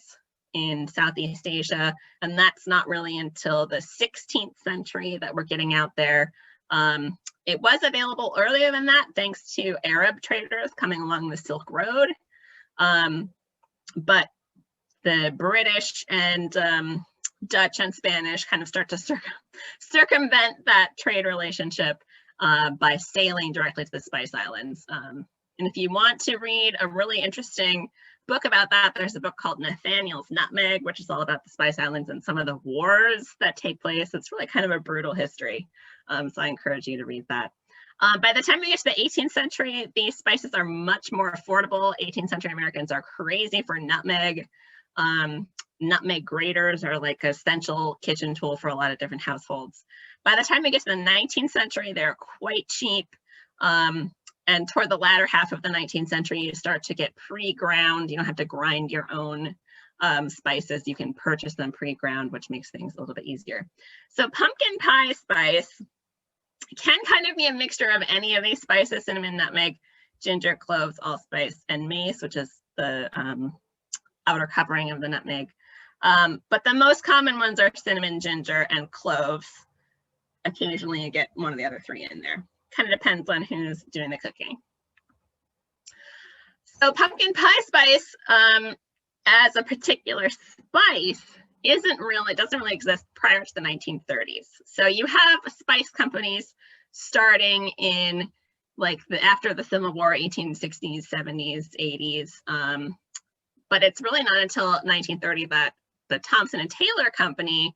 in Southeast Asia, and that's not really until the 16th century that we're getting out there. It was available earlier than that, thanks to Arab traders coming along the Silk Road, but the British and Dutch and Spanish kind of start to circumvent that trade relationship by sailing directly to the Spice Islands. And if you want to read a really interesting book about that, there's a book called Nathaniel's Nutmeg, which is all about the Spice Islands and some of the wars that take place. It's really kind of a brutal history. So I encourage you to read that. By the time we get to the 18th century, these spices are much more affordable. 18th century Americans are crazy for nutmeg. Nutmeg graters are like an essential kitchen tool for a lot of different households. By the time we get to the 19th century, they're quite cheap. And toward the latter half of the 19th century, you start to get pre-ground. You don't have to grind your own spices. You can purchase them pre-ground, which makes things a little bit easier. So pumpkin pie spice can kind of be a mixture of any of these spices: cinnamon, nutmeg, ginger, cloves, allspice, and mace, which is the outer covering of the nutmeg. But the most common ones are cinnamon, ginger, and cloves. Occasionally you get one of the other 3 in there. Kind of depends on who's doing the cooking. So pumpkin pie spice as a particular spice doesn't really exist prior to the 1930s. So you have spice companies starting in like after the Civil War, 1860s, 70s, 80s. But it's really not until 1930 that the Thompson Taylor company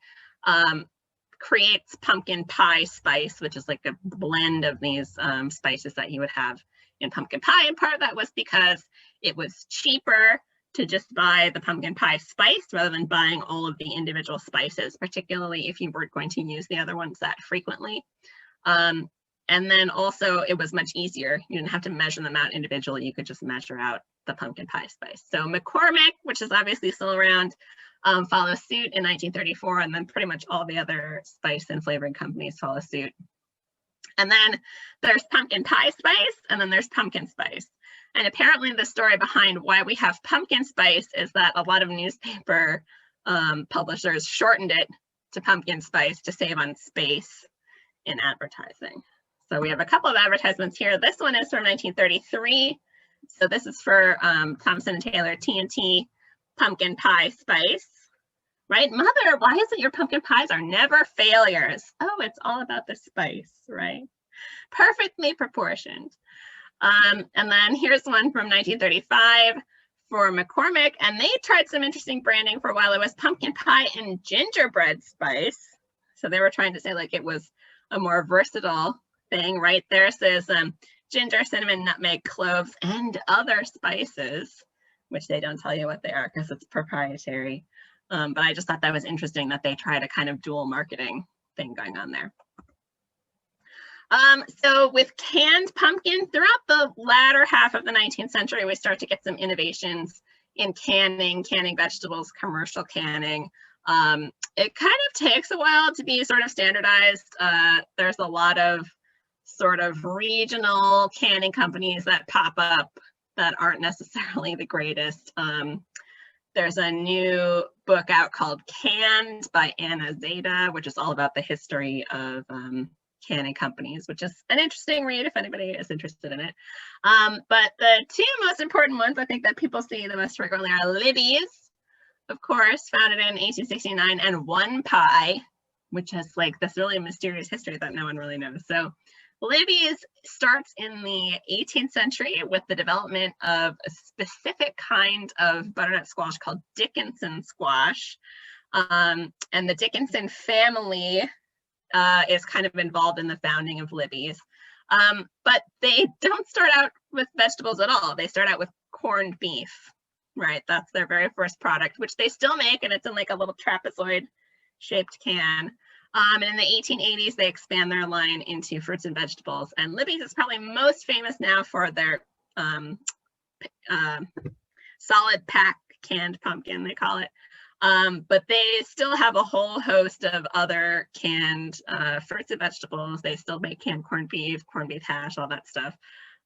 creates pumpkin pie spice, which is like a blend of these spices that you would have in pumpkin pie. And part of that was because it was cheaper to just buy the pumpkin pie spice rather than buying all of the individual spices, particularly if you weren't going to use the other ones that frequently. And then also it was much easier. You didn't have to measure them out individually. You could just measure out the pumpkin pie spice. So McCormick, which is obviously still around, follows suit in 1934, and then pretty much all the other spice and flavoring companies follow suit. And then there's pumpkin pie spice, and then there's pumpkin spice. And apparently the story behind why we have pumpkin spice is that a lot of newspaper publishers shortened it to pumpkin spice to save on space in advertising. So we have a couple of advertisements here. This one is from 1933. So this is for Thompson Taylor TNT pumpkin pie spice. Right? Mother, why is it your pumpkin pies are never failures? Oh, it's all about the spice, right? Perfectly proportioned. And then here's one from 1935 for McCormick, and they tried some interesting branding for a while. It was pumpkin pie and gingerbread spice. So they were trying to say like it was a more versatile thing, right? There says ginger, cinnamon, nutmeg, cloves, and other spices, which they don't tell you what they are because it's proprietary. But I just thought that was interesting that they tried a kind of dual marketing thing going on there. So with canned pumpkin, throughout the latter half of the 19th century, we start to get some innovations in canning vegetables, commercial canning. It kind of takes a while to be sort of standardized. There's a lot of sort of regional canning companies that pop up that aren't necessarily the greatest. There's a new book out called Canned by Anna Zeta, which is all about the history of canning companies, which is an interesting read if anybody is interested in it. But the two most important ones I think that people see the most frequently are Libby's, of course, founded in 1869, and One Pie, which has like this really mysterious history that no one really knows. So Libby's starts in the 18th century with the development of a specific kind of butternut squash called Dickinson squash. And the Dickinson family is kind of involved in the founding of Libby's. But they don't start out with vegetables at all. They start out with corned beef, right? That's their very first product, which they still make, and it's in like a little trapezoid shaped can. And in the 1880s, they expand their line into fruits and vegetables. And Libby's is probably most famous now for their solid pack canned pumpkin, they call it. But they still have a whole host of other canned fruits and vegetables. They still make canned corned beef hash, all that stuff.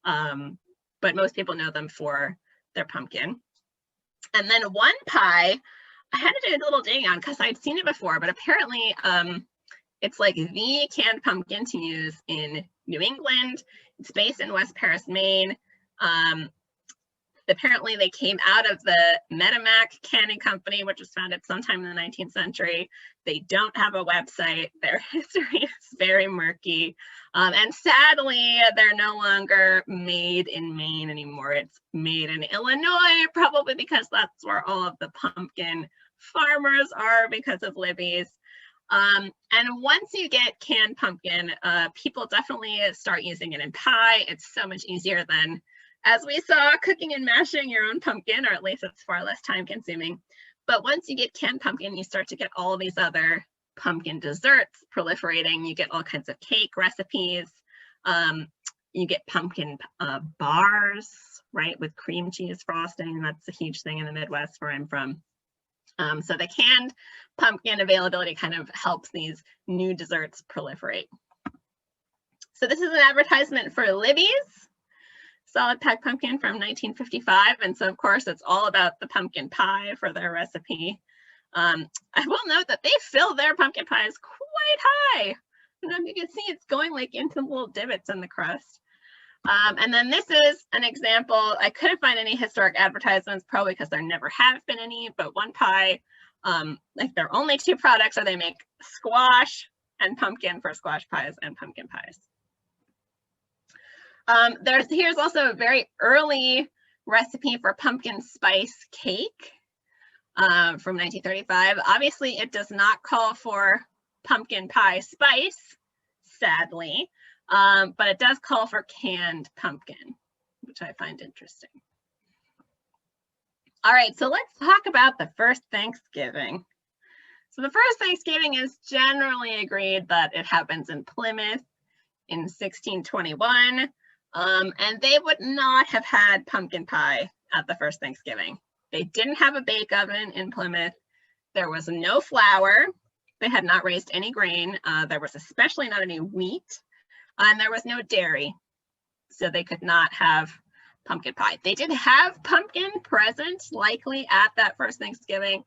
But most people know them for their pumpkin. And then One Pie, I had to do a little digging on because I'd seen it before, but apparently it's like the canned pumpkin to use in New England. It's based in West Paris, Maine. Apparently they came out of the Metamac Canning Company, which was founded sometime in the 19th century. They don't have a website. Their history is very murky. And sadly, they're no longer made in Maine anymore. It's made in Illinois, probably because that's where all of the pumpkin farmers are because of Libby's. And once you get canned pumpkin, people definitely start using it in pie. It's so much easier than, as we saw, cooking and mashing your own pumpkin, or at least it's far less time consuming. But once you get canned pumpkin, you start to get all these other pumpkin desserts proliferating. You get all kinds of cake recipes. You get pumpkin bars, right, with cream cheese frosting. That's a huge thing in the Midwest where I'm from. So the canned pumpkin availability kind of helps these new desserts proliferate. So this is an advertisement for Libby's solid pack pumpkin from 1955. And so of course it's all about the pumpkin pie for their recipe. I will note that they fill their pumpkin pies quite high. And you can see it's going like into little divots in the crust. And then this is an example. I couldn't find any historic advertisements, probably because there never have been any, but One Pie, like their only two products are they make squash and pumpkin for squash pies and pumpkin pies. Here's also a very early recipe for pumpkin spice cake from 1935. Obviously, it does not call for pumpkin pie spice, sadly, but it does call for canned pumpkin, which I find interesting. All right, so let's talk about the first Thanksgiving. So the first Thanksgiving is generally agreed that it happens in Plymouth in 1621. And they would not have had pumpkin pie at the first Thanksgiving. They didn't have a bake oven in Plymouth. There was no flour. They had not raised any grain. There was especially not any wheat. And there was no dairy. So they could not have pumpkin pie. They did have pumpkin present, likely at that first Thanksgiving.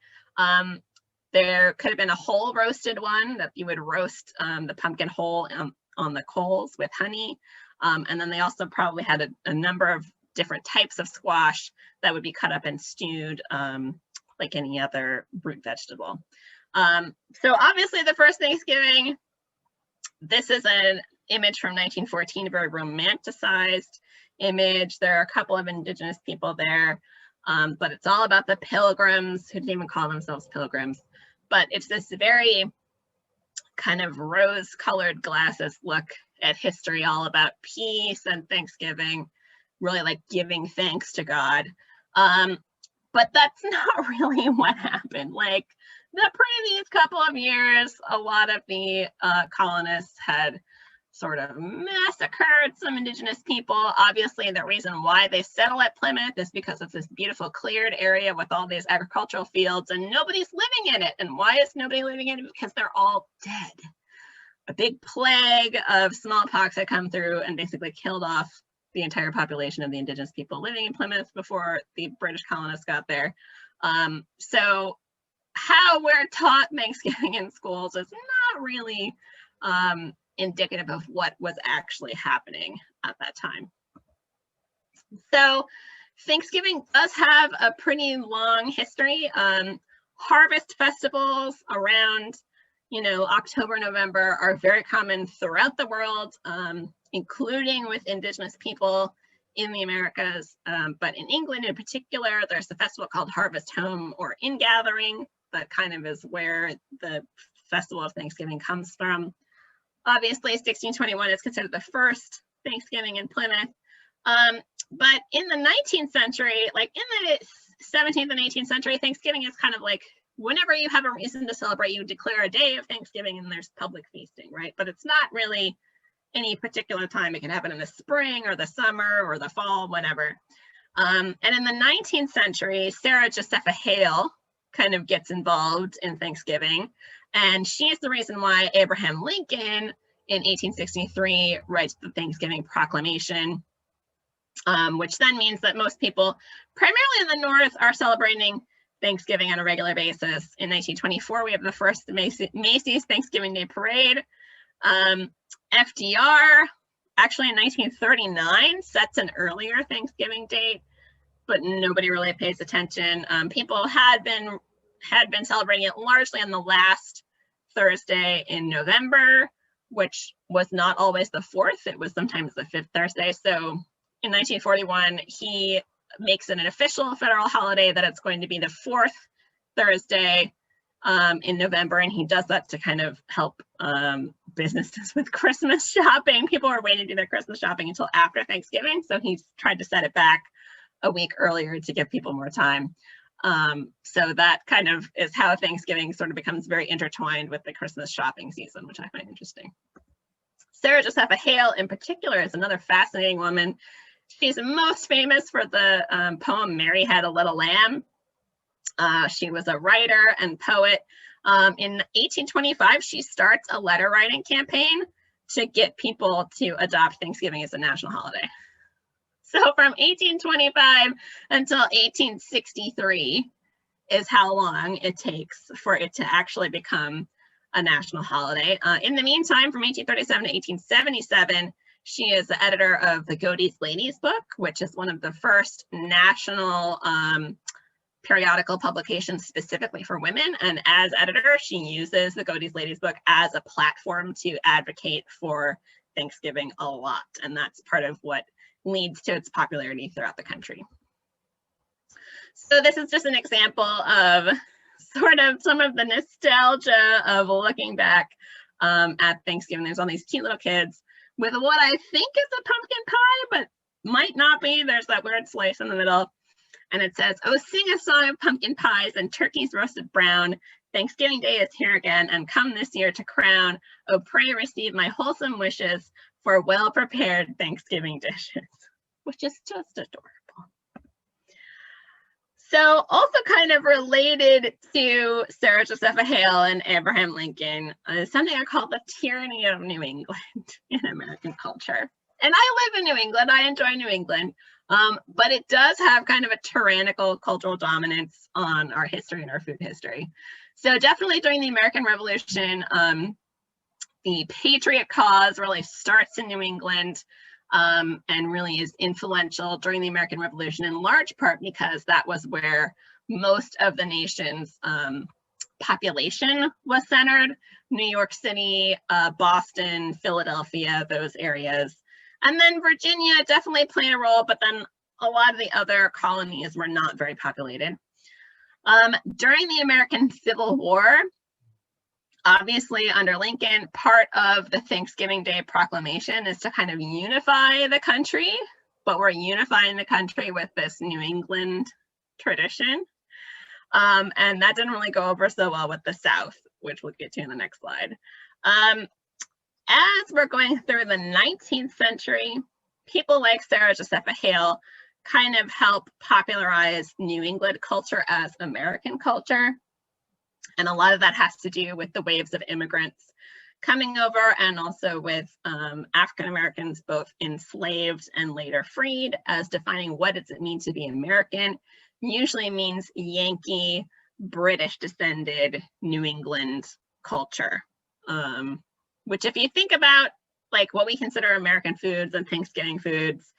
There could have been a whole roasted one that you would roast the pumpkin whole on the coals with honey. And then they also probably had a number of different types of squash that would be cut up and stewed like any other root vegetable. So obviously the first Thanksgiving, this is an image from 1914, a very romanticized image. There are a couple of Indigenous people there, but it's all about the pilgrims, who didn't even call themselves pilgrims. But it's this very kind of rose-colored glasses look at history, all about peace and Thanksgiving, really like giving thanks to God. But that's not really what happened. Like the previous couple of years, a lot of the colonists had sort of massacred some Indigenous people. Obviously, the reason why they settle at Plymouth is because it's this beautiful cleared area with all these agricultural fields and nobody's living in it. And why is nobody living in it? Because they're all dead. A big plague of smallpox had come through and basically killed off the entire population of the Indigenous people living in Plymouth before the British colonists got there. So how we're taught Thanksgiving in schools is not really indicative of what was actually happening at that time. So Thanksgiving does have a pretty long history. Harvest festivals around, October, November are very common throughout the world, including with Indigenous people in the Americas. But in England in particular, there's a festival called Harvest Home or Ingathering that kind of is where the Festival of Thanksgiving comes from. Obviously, 1621 is considered the first Thanksgiving in Plymouth. But in the 19th century, like in the 17th and 18th century, Thanksgiving is kind of like whenever you have a reason to celebrate, you declare a day of Thanksgiving and there's public feasting, right? But it's not really any particular time. It can happen in the spring or the summer or the fall, whatever. And in the 19th century, Sarah Josepha Hale kind of gets involved in Thanksgiving. And she's the reason why Abraham Lincoln in 1863 writes the Thanksgiving Proclamation, which then means that most people, primarily in the North, are celebrating Thanksgiving on a regular basis. In 1924, we have the first Macy's Thanksgiving Day Parade. FDR, actually in 1939, sets an earlier Thanksgiving date, but nobody really pays attention. People had been celebrating it largely on the last Thursday in November, which was not always the 4th. It was sometimes the 5th Thursday. So in 1941, he makes it an official federal holiday that it's going to be the 4th Thursday in November. And he does that to kind of help businesses with Christmas shopping. People are waiting to do their Christmas shopping until after Thanksgiving. So he's tried to set it back a week earlier to give people more time. So that kind of is how Thanksgiving sort of becomes very intertwined with the Christmas shopping season, which I find interesting. Sarah Josepha Hale in particular is another fascinating woman. She's most famous for the poem Mary Had a Little Lamb. She was a writer and poet. In 1825, she starts a letter writing campaign to get people to adopt Thanksgiving as a national holiday. So from 1825 until 1863 is how long it takes for it to actually become a national holiday. In the meantime, from 1837 to 1877, she is the editor of the Godey's Ladies book, which is one of the first national periodical publications specifically for women. And as editor, she uses the Godey's Ladies book as a platform to advocate for Thanksgiving a lot. And that's part of what leads to its popularity throughout the country. So this is just an example of sort of some of the nostalgia of looking back at Thanksgiving. There's all these cute little kids with what I think is a pumpkin pie, but might not be. There's that weird slice in the middle. And it says, "Oh, sing a song of pumpkin pies and turkeys roasted brown. Thanksgiving Day is here again and come this year to crown. Oh, pray receive my wholesome wishes for well-prepared Thanksgiving dishes," which is just adorable. So also kind of related to Sarah Josepha Hale and Abraham Lincoln is something I call the tyranny of New England in American culture. And I live in New England. I enjoy New England. But it does have kind of a tyrannical cultural dominance on our history and our food history. So definitely during the American Revolution, the Patriot cause really starts in New England, and really is influential during the American Revolution, in large part because that was where most of the nation's population was centered. New York City, Boston, Philadelphia, those areas. And then Virginia definitely played a role, but then a lot of the other colonies were not very populated. During the American Civil War, obviously under Lincoln, part of the Thanksgiving Day Proclamation is to kind of unify the country, but we're unifying the country with this New England tradition. And that didn't really go over so well with the South, which we'll get to in the next slide. As we're going through the 19th century, people like Sarah Josepha Hale kind of help popularize New England culture as American culture. And a lot of that has to do with the waves of immigrants coming over, and also with African Americans, both enslaved and later freed, as defining what does it mean to be American. Usually means Yankee, British descended New England culture, which if you think about like what we consider American foods and Thanksgiving foods,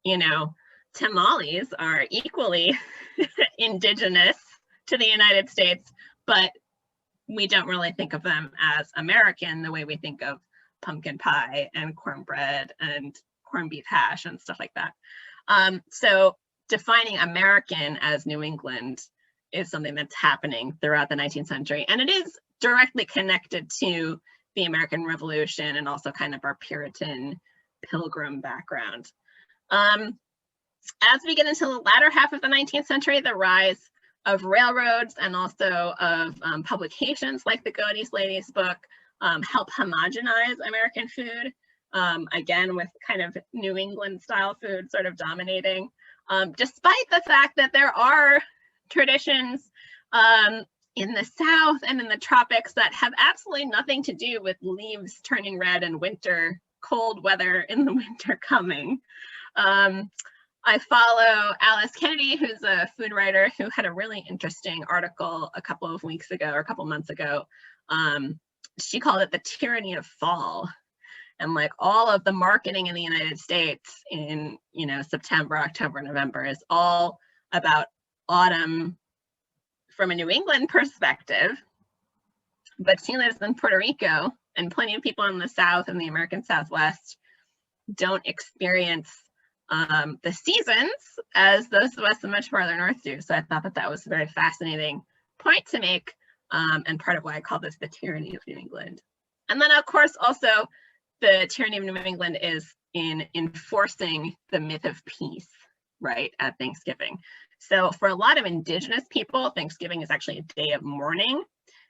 you know, tamales are equally indigenous to the United States, but we don't really think of them as American the way we think of pumpkin pie and cornbread and corned beef hash and stuff like that. So defining American as New England is something that's happening throughout the 19th century, and it is directly connected to the American Revolution and also kind of our Puritan Pilgrim background. As we get into the latter half of the 19th century, the rise of railroads and also of publications like the Godey's Lady's Book help homogenize American food, again with kind of New England style food sort of dominating, despite the fact that there are traditions in the South and in the tropics that have absolutely nothing to do with leaves turning red and winter, cold weather in the winter coming. I follow Alice Kennedy, who's a food writer, who had a really interesting article a couple of weeks ago or a couple months ago. She called it the tyranny of fall. And like all of the marketing in the United States in, you know, September, October, November is all about autumn from a New England perspective. But she lives in Puerto Rico, and plenty of people in the South and the American Southwest don't experience the seasons as those of us much farther north do. So I thought that that was a very fascinating point to make, and part of why I call this the tyranny of New England. And then of course also the tyranny of New England is in enforcing the myth of peace, right, at Thanksgiving. So for a lot of Indigenous people, Thanksgiving is actually a day of mourning,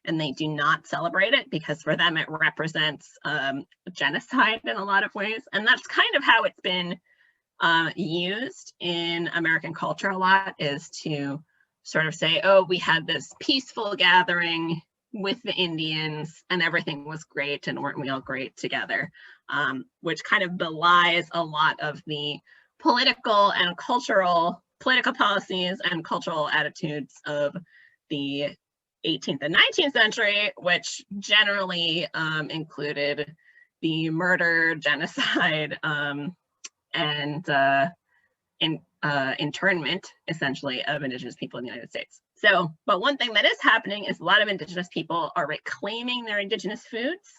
and they do not celebrate it because for them it represents genocide in a lot of ways. And that's kind of how it's been used in American culture a lot, is to sort of say, oh, we had this peaceful gathering with the Indians and everything was great, and weren't we all great together, which kind of belies a lot of the political policies and cultural attitudes of the 18th and 19th century, which generally included the murder, genocide, and internment, essentially, of Indigenous people in the United States. So, but one thing that is happening is a lot of Indigenous people are reclaiming their Indigenous foods,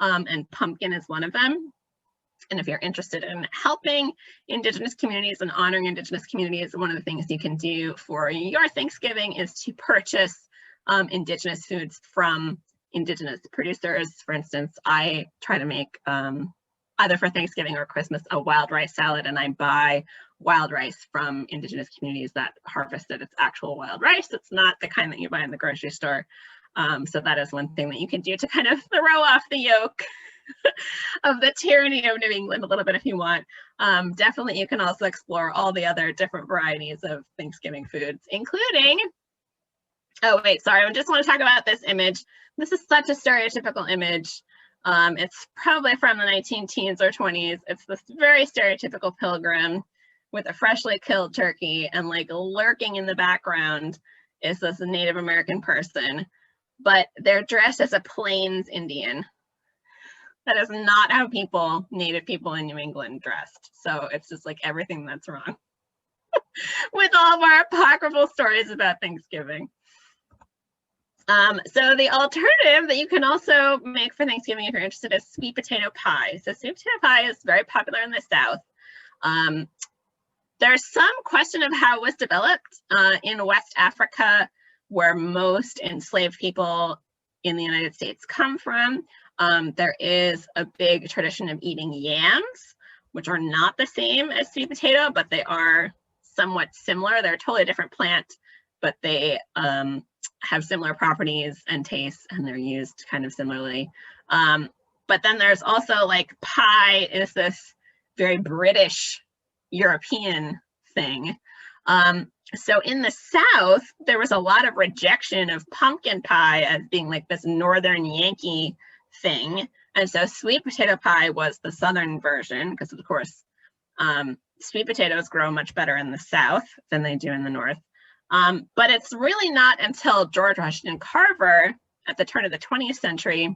and pumpkin is one of them. And if you're interested in helping Indigenous communities and honoring Indigenous communities, one of the things you can do for your Thanksgiving is to purchase Indigenous foods from Indigenous producers. For instance, I try to make either for Thanksgiving or Christmas a wild rice salad, and I buy wild rice from Indigenous communities that harvested its actual wild rice. It's not the kind that you buy in the grocery store. So that is one thing that you can do to kind of throw off the yoke of the tyranny of New England a little bit if you want. Definitely you can also explore all the other different varieties of Thanksgiving foods, including, oh wait, sorry, I just want to talk about this image. This is such a stereotypical image. It's probably from the 19-teens or 20s. It's this very stereotypical pilgrim with a freshly killed turkey, and like lurking in the background is this Native American person but they're dressed as a Plains Indian. That is not how Native people in New England dressed. So it's just like everything that's wrong with all of our apocryphal stories about Thanksgiving. So the alternative that you can also make for Thanksgiving if you're interested is sweet potato pie. So sweet potato pie is very popular in the South. There's some question of how it was developed in West Africa, where most enslaved people in the United States come from. There is a big tradition of eating yams, which are not the same as sweet potato, but they are somewhat similar. They're a totally different plant, but they have similar properties and tastes, and they're used kind of similarly. But then there's also like pie is this very British European thing. So in the South, there was a lot of rejection of pumpkin pie as being like this Northern Yankee thing. And so sweet potato pie was the Southern version, because of course, sweet potatoes grow much better in the South than they do in the North. But it's really not until George Washington Carver at the turn of the 20th century,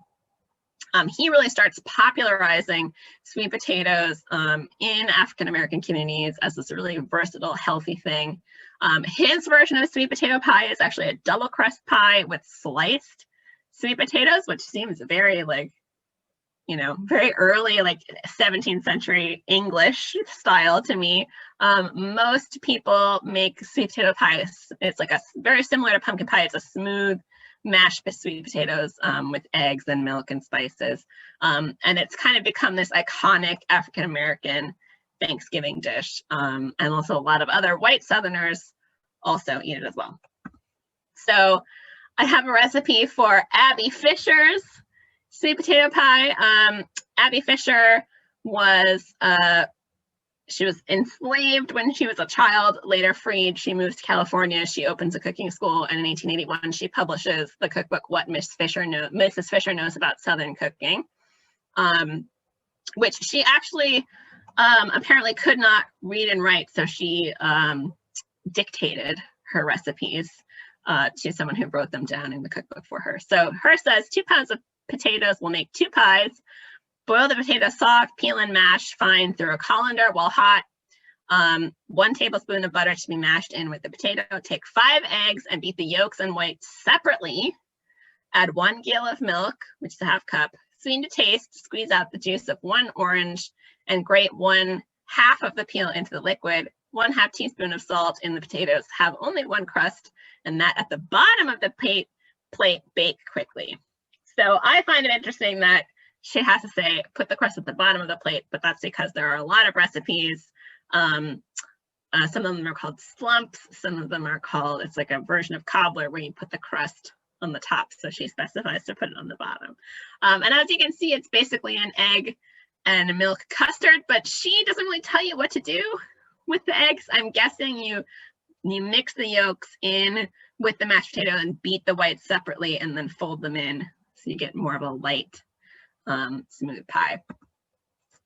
he really starts popularizing sweet potatoes in African-American communities as this really versatile, healthy thing. His version of sweet potato pie is actually a double crust pie with sliced sweet potatoes, which seems very like, you know, very early, like 17th century English style to me. Most people make sweet potato pie. It's like a very similar to pumpkin pie. It's a smooth mashed sweet potatoes with eggs and milk and spices. And it's kind of become this iconic African-American Thanksgiving dish. And also a lot of other white Southerners also eat it as well. So I have a recipe for Abby Fisher's sweet potato pie. Abby Fisher was, she was enslaved when she was a child, later freed. She moves to California. She opens a cooking school, and in 1881, she publishes the cookbook, What Mrs. Fisher Knows About Southern Cooking, which she actually apparently could not read and write, so she dictated her recipes to someone who wrote them down in the cookbook for her. So hers says 2 pounds of potatoes will make 2 pies. Boil the potatoes soft, peel and mash fine through a colander while hot. 1 tablespoon of butter to be mashed in with the potato. Take 5 eggs and beat the yolks and whites separately. Add 1 gill of milk, which is a ½ cup. Sweeten to taste, squeeze out the juice of 1 orange and grate 1/2 of the peel into the liquid. 1/2 teaspoon of salt in the potatoes. Have only 1 crust, and that at the bottom of the plate, bake quickly. So I find it interesting that she has to say, put the crust at the bottom of the plate, but that's because there are a lot of recipes. Some of them are called slumps. Some of them are called, it's like a version of cobbler where you put the crust on the top. So she specifies to put it on the bottom. And as you can see, it's basically an egg and a milk custard, but she doesn't really tell you what to do with the eggs. I'm guessing you mix the yolks in with the mashed potato and beat the whites separately and then fold them in. So you get more of a light, smooth pie.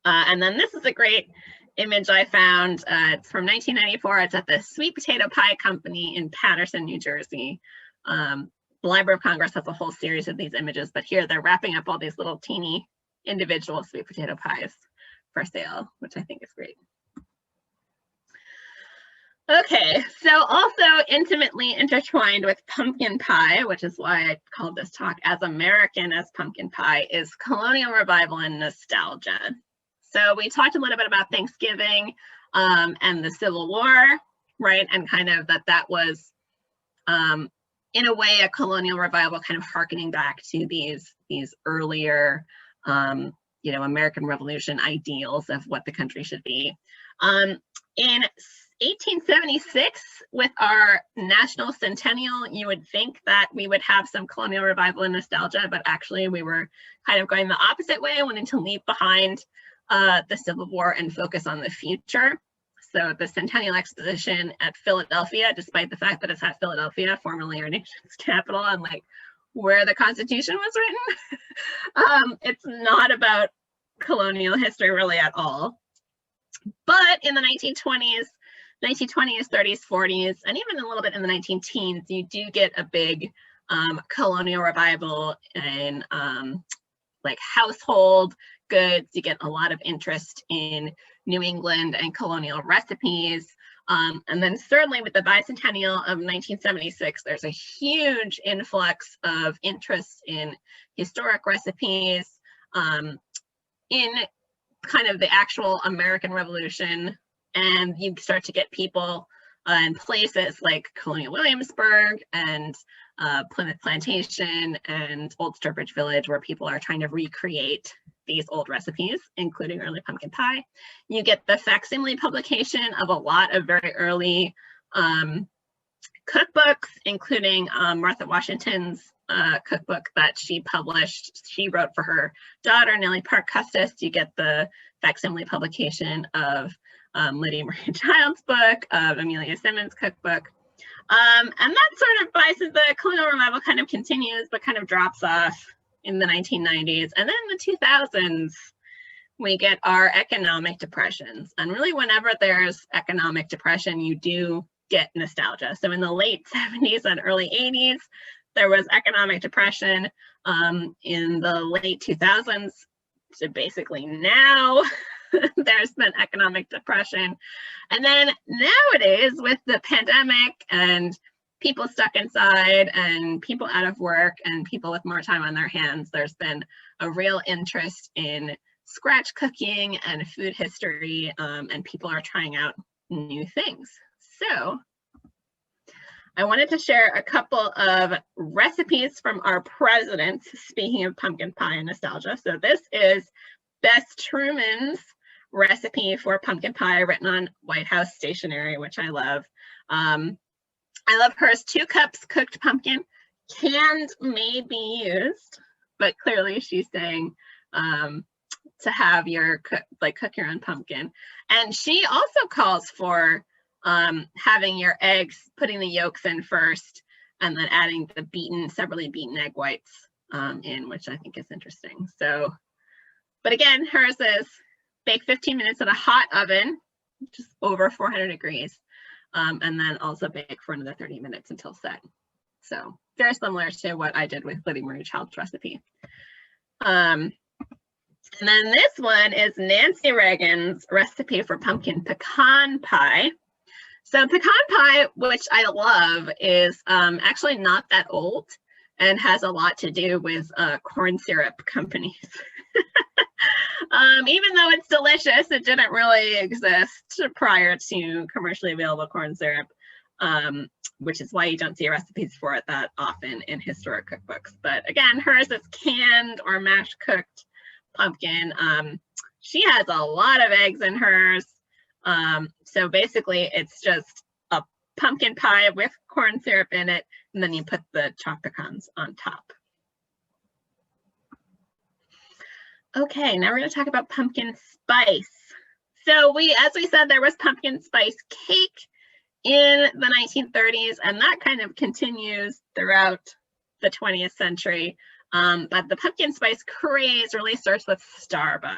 And then this is a great image I found. It's from 1994. It's at the Sweet Potato Pie Company in Paterson, New Jersey. The Library of Congress has a whole series of these images, but here they're wrapping up all these little teeny individual sweet potato pies for sale, which I think is great. Okay, so also intimately intertwined with pumpkin pie, which is why I called this talk As American as Pumpkin Pie, is colonial revival and nostalgia. So we talked a little bit about Thanksgiving and the Civil War, right? And kind of that was, in a way, a colonial revival, kind of hearkening back to these earlier, American Revolution ideals of what the country should be. In 1876, with our national centennial, you would think that we would have some colonial revival and nostalgia, but actually we were kind of going the opposite way, wanting to leave behind the Civil War and focus on the future. So the Centennial Exposition at Philadelphia, despite the fact that it's at Philadelphia, formerly our nation's capital, and like where the Constitution was written, it's not about colonial history really at all. But in the 1920s, 30s, 40s, and even a little bit in the 19 teens, you do get a big colonial revival in like household goods. You get a lot of interest in New England and colonial recipes. And then certainly with the bicentennial of 1976, there's a huge influx of interest in historic recipes, in kind of the actual American Revolution. And you start to get people in places like Colonial Williamsburg and Plymouth Plantation and Old Sturbridge Village, where people are trying to recreate these old recipes, including early pumpkin pie. You get the facsimile publication of a lot of very early cookbooks, including Martha Washington's cookbook that she published. She wrote for her daughter, Nellie Park Custis. You get the facsimile publication of Lydia Maria Child's book, of Amelia Simmons' cookbook. And that sort of biases the colonial revival kind of continues, but kind of drops off in the 1990s. And then in the 2000s, we get our economic depressions. And really, whenever there's economic depression, you do get nostalgia. So in the late 70s and early 80s, there was economic depression. In the late 2000s, so basically now, there's been economic depression. And then nowadays, with the pandemic and people stuck inside and people out of work and people with more time on their hands, there's been a real interest in scratch cooking and food history, and people are trying out new things. So I wanted to share a couple of recipes from our presidents, speaking of pumpkin pie and nostalgia. So this is Bess Truman's recipe for pumpkin pie, written on White House stationery, which I love. I love hers. 2 cups cooked pumpkin. Canned may be used, but clearly she's saying to have your cook your own pumpkin. And she also calls for having your eggs, putting the yolks in first, and then adding the separately beaten egg whites in, which I think is interesting. So, but again, hers is bake 15 minutes in a hot oven, just over 400 degrees. And then also bake for another 30 minutes until set. So very similar to what I did with Lydia Maria Child's recipe. And then this one is Nancy Reagan's recipe for pumpkin pecan pie. So pecan pie, which I love, is actually not that old and has a lot to do with corn syrup companies. Even though it's delicious, it didn't really exist prior to commercially available corn syrup, which is why you don't see recipes for it that often in historic cookbooks. But again, hers is canned or mash cooked pumpkin. She has a lot of eggs in hers. So basically it's just a pumpkin pie with corn syrup in it, and then you put the chopped pecans on top. Okay, now we're going to talk about pumpkin spice. So as we said, there was pumpkin spice cake in the 1930s, and that kind of continues throughout the 20th century. But the pumpkin spice craze really starts with Starbucks.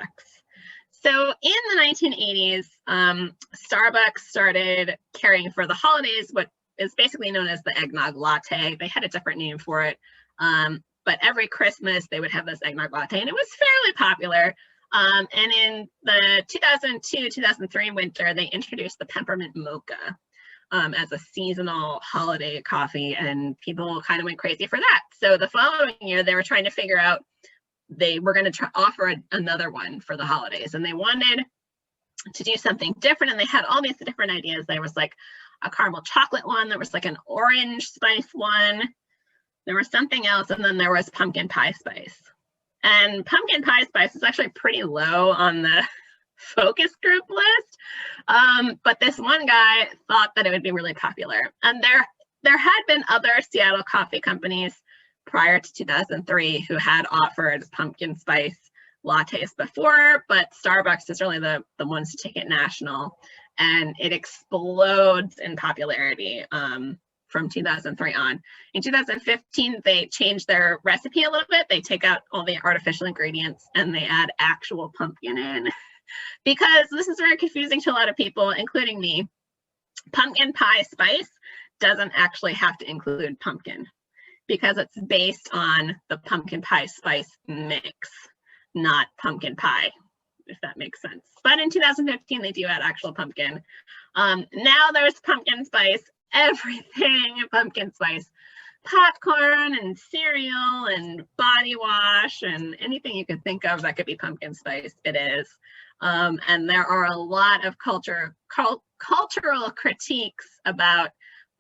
So in the 1980s, Starbucks started carrying for the holidays what is basically known as the eggnog latte. They had a different name for it. But every Christmas they would have this eggnog latte, and it was fairly popular. And in the 2002-2003 winter, they introduced the peppermint mocha as a seasonal holiday coffee, and people kind of went crazy for that. So the following year, they were trying to figure out, they were going to offer another one for the holidays, and they wanted to do something different, and they had all these different ideas. There was like a caramel chocolate one, there was like an orange spice one, there was something else, and then there was pumpkin pie spice. And pumpkin pie spice is actually pretty low on the focus group list, but this one guy thought that it would be really popular. And there had been other Seattle coffee companies prior to 2003 who had offered pumpkin spice lattes before, but Starbucks is really the ones to take it national, and it explodes in popularity from 2003 on. In 2015, they changed their recipe a little bit. They take out all the artificial ingredients and they add actual pumpkin in, because this is very confusing to a lot of people, including me. Pumpkin pie spice doesn't actually have to include pumpkin. because it's based on the pumpkin pie spice mix, not pumpkin pie, if that makes sense. But in 2015, they do add actual pumpkin. Now there's pumpkin spice, everything pumpkin spice. Popcorn and cereal and body wash and anything you could think of that could be pumpkin spice, it is. And there are a lot of cultural critiques about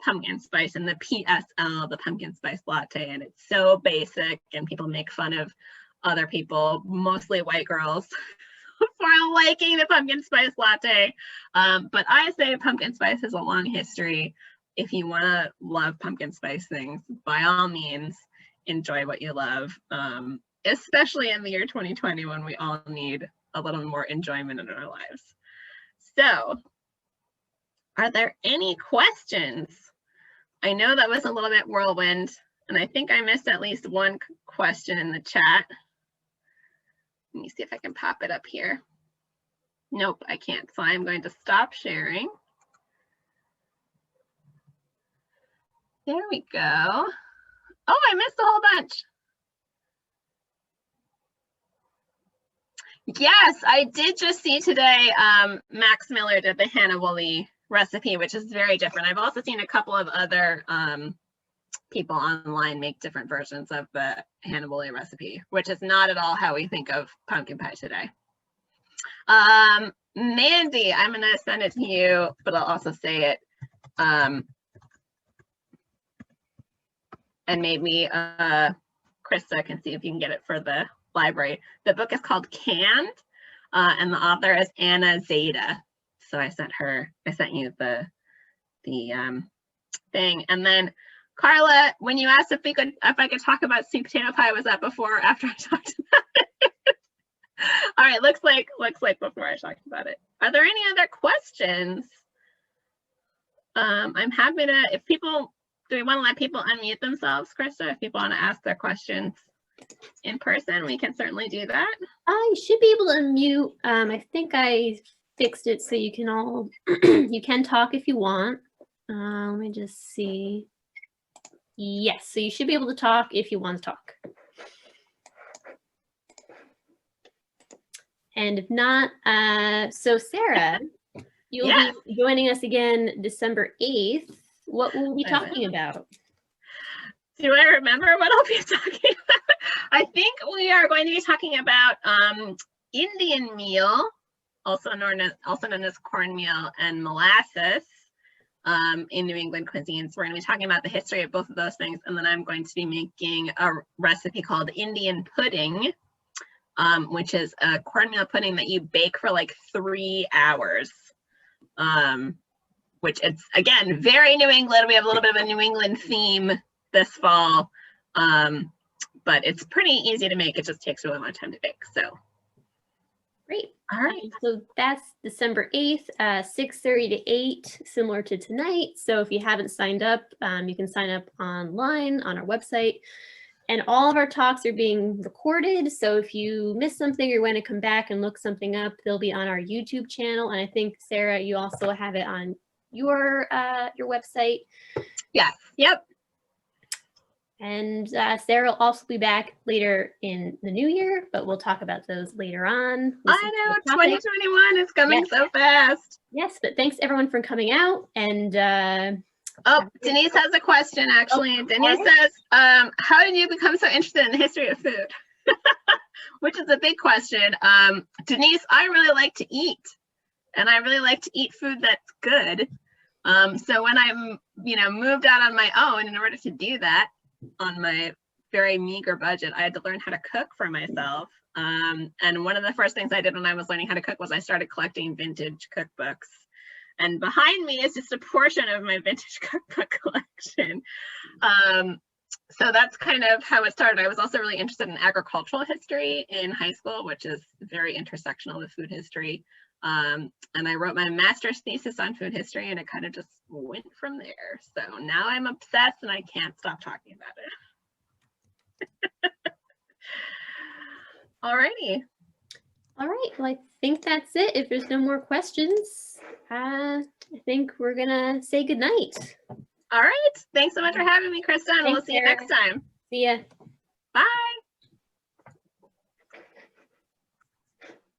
pumpkin spice and the PSL, the pumpkin spice latte, and it's so basic and people make fun of other people, mostly white girls, for liking the pumpkin spice latte. But I say pumpkin spice has a long history. If you want to love pumpkin spice things, by all means, enjoy what you love, especially in the year 2020 when we all need a little more enjoyment in our lives. So, are there any questions? I know that was a little bit whirlwind, and I think I missed at least one question in the chat. Let me see if I can pop it up here. Nope, I can't, so I'm going to stop sharing. There we go. Oh, I missed a whole bunch. Yes, I did just see today Max Miller did the Hannah Woolley recipe, which is very different. I've also seen a couple of other people online make different versions of the Hannah Woolley recipe, which is not at all how we think of pumpkin pie today. Mandy, I'm gonna send it to you, but I'll also say it. And maybe Krista can see if you can get it for the library. The book is called Canned, and the author is Anna Zeta. So I sent you the thing. And then Carla, when you asked if I could talk about sweet potato pie, was that before or after I talked about it? All right, looks like before I talked about it. Are there any other questions? I'm happy to, if people, do we want to let people unmute themselves, Krista? If people want to ask their questions in person, we can certainly do that. I should be able to unmute. I think I fixed it so you can all, you can talk if you want. Let me just see. Yes, so you should be able to talk if you want to talk. And if not, so Sarah, you'll be joining us again December 8th. What will we be talking about? Do I remember what I'll be talking about? I think we are going to be talking about Indian meal, also known as cornmeal and molasses in New England cuisines. We're going to be talking about the history of both of those things, and then I'm going to be making a recipe called Indian pudding, which is a cornmeal pudding that you bake for like 3 hours. Which it's, again, very New England. We have a little bit of a New England theme this fall, but it's pretty easy to make. It just takes a really long time to bake, so. Great. All right. So that's December 8th, 6:30 to 8, similar to tonight. So if you haven't signed up, you can sign up online on our website. And all of our talks are being recorded. So if you miss something or want to come back and look something up, they'll be on our YouTube channel. And I think, Sarah, you also have it on your website. Yeah. Yep. And Sarah will also be back later in the new year, but we'll talk about those later on. I know, 2021 is coming so fast. Yes, but thanks everyone for coming out. And oh, Denise has a question, actually. Oh, Denise says, how did you become so interested in the history of food? Which is a big question. Denise, I really like to eat, and I really like to eat food that's good. So when I, moved out on my own, in order to do that on my very meager budget, I had to learn how to cook for myself. And one of the first things I did when I was learning how to cook was I started collecting vintage cookbooks. And behind me is just a portion of my vintage cookbook collection. So that's kind of how it started. I was also really interested in agricultural history in high school, which is very intersectional with food history. And I wrote my master's thesis on food history, and it kind of just went from there. So now I'm obsessed and I can't stop talking about it. All righty. All right, well, I think that's it. If there's no more questions, I think we're gonna say goodnight. All right. Thanks so much for having me, Krista, and we'll Thanks, see you Sarah. next time. See ya. Bye.